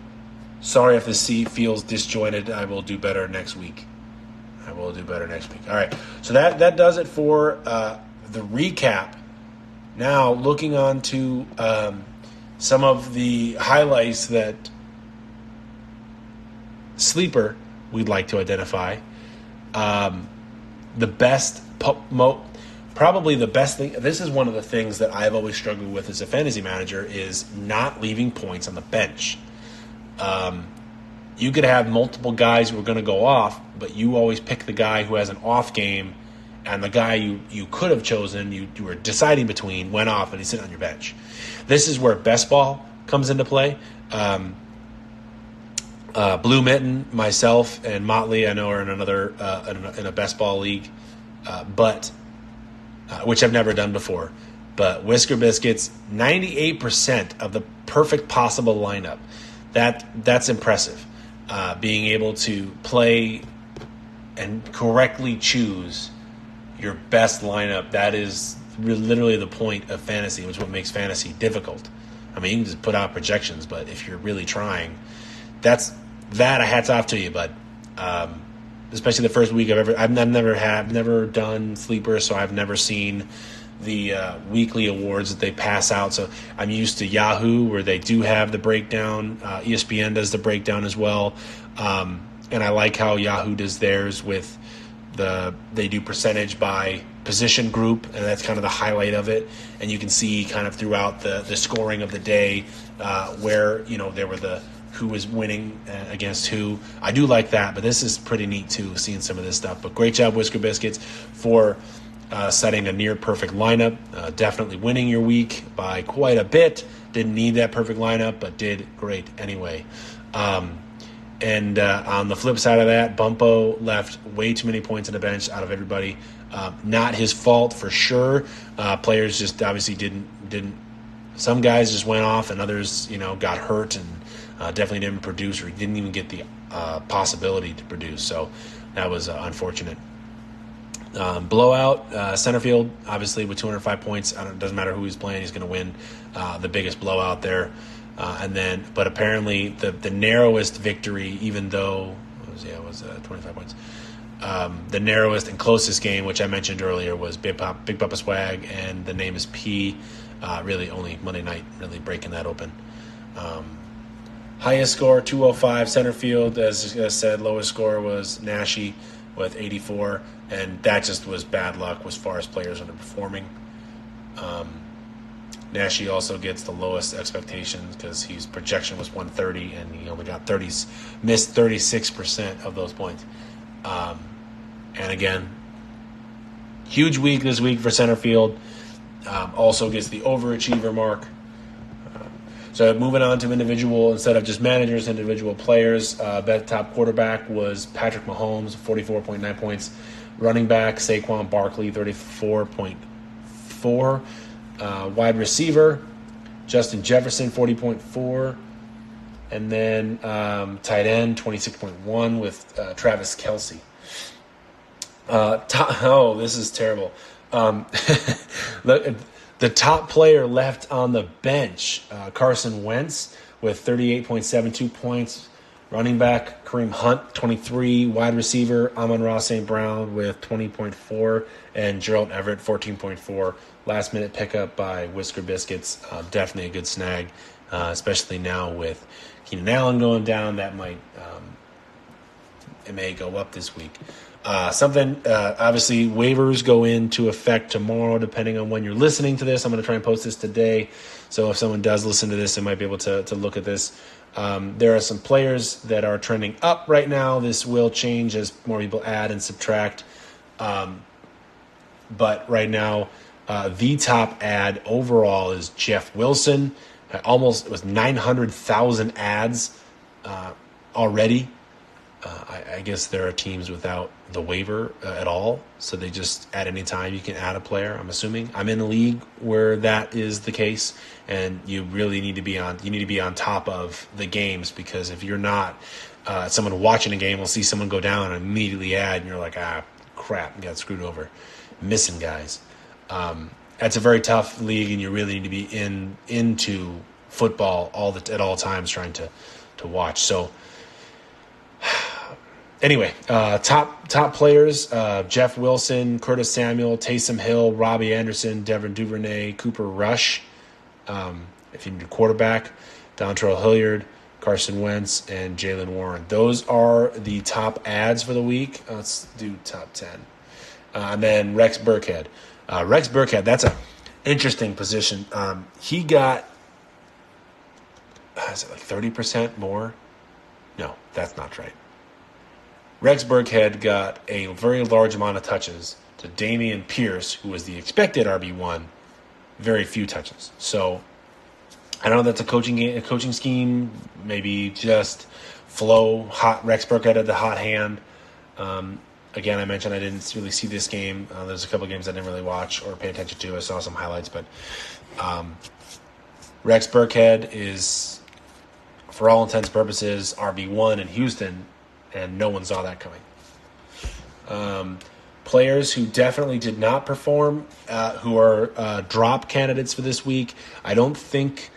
sorry if the seat feels disjointed. I will do better next week. All right. So that does it for the recap. Now, looking on to some of the highlights that Sleeper we'd like to identify. The best, probably the best thing, this is one of the things that I've always struggled with as a fantasy manager, is not leaving points on the bench. You could have multiple guys who are going to go off, but you always pick the guy who has an off game, and the guy you could have chosen, you were deciding between, went off, and he's sitting on your bench. This is where best ball comes into play. Blue Mitten, myself, and Motley, I know, are in another in a best ball league, but which I've never done before. But Whisker Biscuits, 98% of the perfect possible lineup. That's impressive. Being able to play and correctly choose your best lineup, that is literally the point of fantasy, which is what makes fantasy difficult. I mean, you can just put out projections, but if you're really trying, a hats off to you, bud. Especially the first week I've never done Sleeper, so I've never seen the weekly awards that they pass out. So I'm used to Yahoo, where they do have the breakdown. ESPN does the breakdown as well, and I like how Yahoo does theirs with they do percentage by position group, and that's kind of the highlight of it. And you can see kind of throughout the scoring of the day where there were who was winning against who. I do like that, but this is pretty neat too, seeing some of this stuff. But great job, Whisker Biscuits, for setting a near-perfect lineup, definitely winning your week by quite a bit. Didn't need that perfect lineup, but did great anyway. And on the flip side of that, Bumpo left way too many points on the bench out of everybody. Not his fault for sure. Players just obviously didn't. Some guys just went off, and others, got hurt and definitely didn't produce, or didn't even get the possibility to produce. So that was unfortunate. Blowout, center field, obviously with 205 points. It doesn't matter who he's playing, he's going to win the biggest blowout there. But apparently the narrowest victory, even though it was 25 points. The narrowest and closest game, which I mentioned earlier, was Big Papa Swag, and the name is P. Really only Monday night, really breaking that open. Highest score, 205, center field. As I said, lowest score was Nashi with 84, and that just was bad luck as far as players underperforming. Nashi also gets the lowest expectations because his projection was 130, and he only got missed 36% of those points. And again, huge week this week for center field. Also gets the overachiever mark. So moving on to individual, instead of just managers, individual players. Best top quarterback was Patrick Mahomes, 44.9 points. Running back, Saquon Barkley, 34.4. Wide receiver, Justin Jefferson, 40.4. And then tight end, 26.1 with Travis Kelce. This is terrible. The top player left on the bench, Carson Wentz, with 38.72 points. Running back, Kareem Hunt, 23. Wide receiver, Amon-Ra St. Brown with 20.4. And Gerald Everett, 14.4. Last-minute pickup by Whisker Biscuits. Definitely a good snag, especially now with Keenan Allen going down. That might it may go up this week. Obviously, waivers go into effect tomorrow, depending on when you're listening to this. I'm going to try and post this today. So if someone does listen to this, they might be able to look at this. There are some players that are trending up right now. This will change as more people add and subtract. But right now, the top ad overall is Jeff Wilson. It was 900,000 ads already. I guess there are teams without the waiver at all, so they just at any time you can add a player. I'm assuming I'm in a league where that is the case, and you really need to be on. You need to be on top of the games, because if you're not, someone watching a game will see someone go down and immediately add, and you're like, crap, got screwed over, missing guys. That's a very tough league, and you really need to be into football at all times, trying to watch. So. Anyway, top players, Jeff Wilson, Curtis Samuel, Taysom Hill, Robbie Anderson, Devin Duvernay, Cooper Rush. If you need a quarterback, Dontrell Hilliard, Carson Wentz, and Jaylen Warren. Those are the top ads for the week. Let's do top 10. And then Rex Burkhead. Rex Burkhead, that's an interesting position. He got, is it like 30% more? No, that's not right. Rex Burkhead got a very large amount of touches to Dameon Pierce, who was the expected RB1, very few touches. So I don't know if that's a coaching scheme, maybe just flow. Rex Burkhead had the hot hand. Again, I mentioned I didn't really see this game. There's a couple of games I didn't really watch or pay attention to. I saw some highlights, but Rex Burkhead is, for all intents and purposes, RB1 in Houston, and no one saw that coming. Players who definitely did not perform, who are drop candidates for this week. I don't think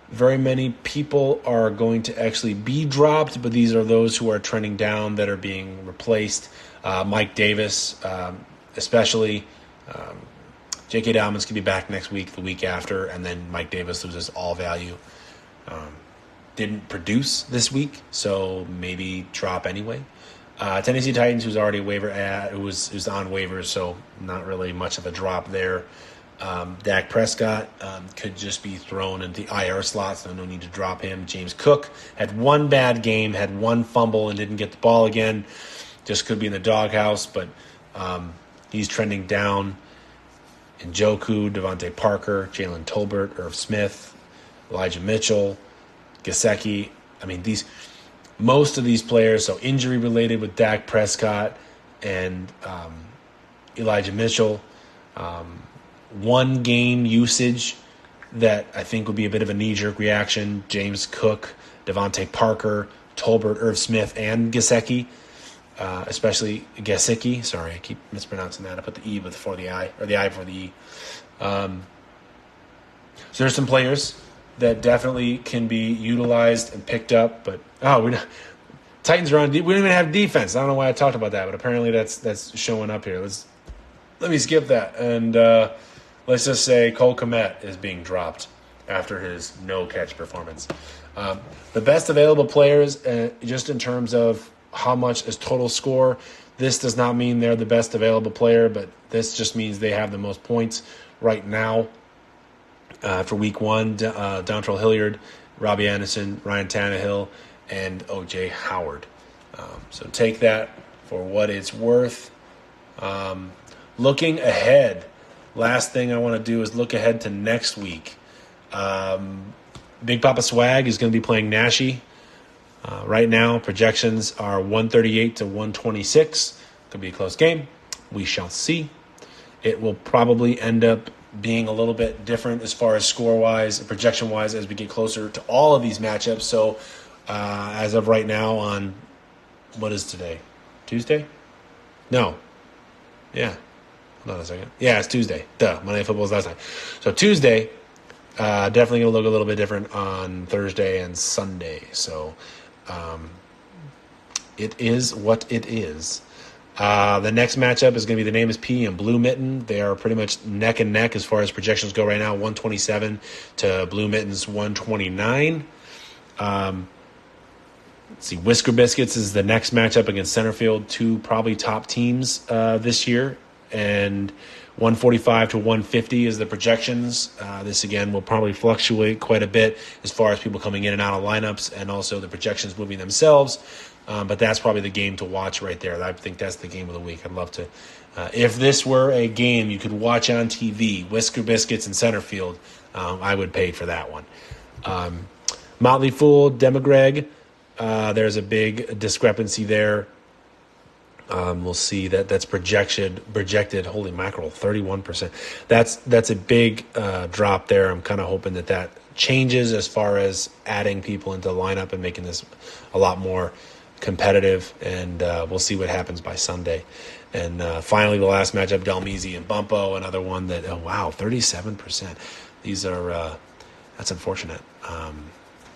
very many people are going to actually be dropped, but these are those who are trending down that are being replaced. Mike Davis, especially. J.K. Dobbins could be back next week, the week after, and then Mike Davis loses all value. Didn't produce this week, so maybe drop anyway. Tennessee Titans, who's already who's on waivers, so not really much of a drop there. Dak Prescott could just be thrown into the IR slot, so no need to drop him. James Cook had one bad game, had one fumble, and didn't get the ball again. Just could be in the doghouse, but he's trending down. Njoku, Devontae Parker, Jalen Tolbert, Irv Smith, Elijah Mitchell, Gesicki. I mean, most of these players, so injury related with Dak Prescott and Elijah Mitchell. One game usage that I think would be a bit of a knee-jerk reaction, James Cook, Devontae Parker, Tolbert, Irv Smith, and Gesicki, especially Gesicki. Sorry, I keep mispronouncing that. I put the E before the I, or the I before the E. So there's some players that definitely can be utilized and picked up, but Titans are on. We don't even have defense. I don't know why I talked about that, but apparently that's showing up here. Let me skip that, and let's just say Cole Kmet is being dropped after his no-catch performance. The best available players, just in terms of how much is total score, this does not mean they're the best available player, but this just means they have the most points right now. For week 1, Dontrell Hilliard, Robbie Anderson, Ryan Tannehill, and O.J. Howard. So take that for what it's worth. Looking ahead, last thing I want to do is look ahead to next week. Big Papa Swag is going to be playing Nashi. Right now, projections are 138 to 126. Could be a close game. We shall see. It will probably end up being a little bit different as far as score-wise and projection-wise as we get closer to all of these matchups. So as of right now on, what is today? Tuesday? No. Yeah. Hold on a second. Yeah, it's Tuesday. Monday Night Football is last night. So Tuesday, definitely going to look a little bit different on Thursday and Sunday. So it is what it is. The next matchup is going to be the Name is P and Blue Mitten. They are pretty much neck and neck as far as projections go right now, 127 to Blue Mitten's 129. Let's see, Whisker Biscuits is the next matchup against Centerfield, two probably top teams this year. And 145 to 150 is the projections. This, again, will probably fluctuate quite a bit as far as people coming in and out of lineups and also the projections moving themselves. But that's probably the game to watch right there. I think that's the game of the week. I'd love to. If this were a game you could watch on TV, Whisker Biscuits and Centerfield, I would pay for that one. Motley Fool, Demagreg, there's a big discrepancy there. We'll see that's projected. Holy mackerel, 31%. That's a big drop there. I'm kind of hoping that changes as far as adding people into the lineup and making this a lot more competitive. And we'll see what happens by Sunday. And finally, the last matchup, Dalmezi and Bumpo, another one that 37%. These are that's unfortunate.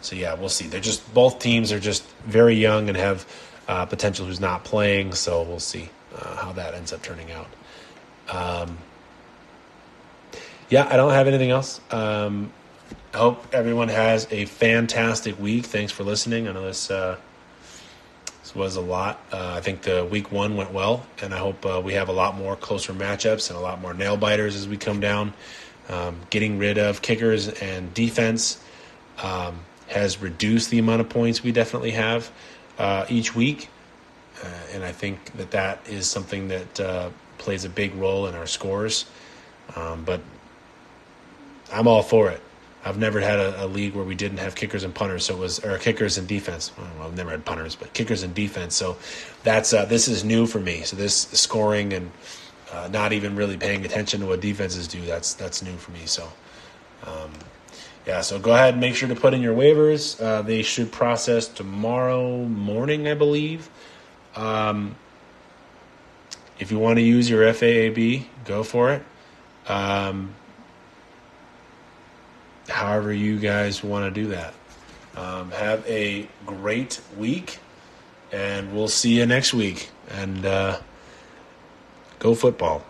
So yeah, we'll see. Both teams are just very young and have potential who's not playing, so we'll see how that ends up turning out. I don't have anything else. I hope everyone has a fantastic week. Thanks for listening. I know this was a lot. I think the week 1 went well, and I hope we have a lot more closer matchups and a lot more nail biters as we come down. Getting rid of kickers and defense has reduced the amount of points we definitely have each week, and I think that is something that plays a big role in our scores, but I'm all for it. I've never had a league where we didn't have kickers and punters, or kickers and defense. Well, I've never had punters, but kickers and defense. So that's this is new for me. So this scoring and not even really paying attention to what defenses do, that's new for me. So so go ahead and make sure to put in your waivers. They should process tomorrow morning, I believe. If you want to use your FAAB, go for it. However you guys want to do that. Have a great week, and we'll see you next week. And go football.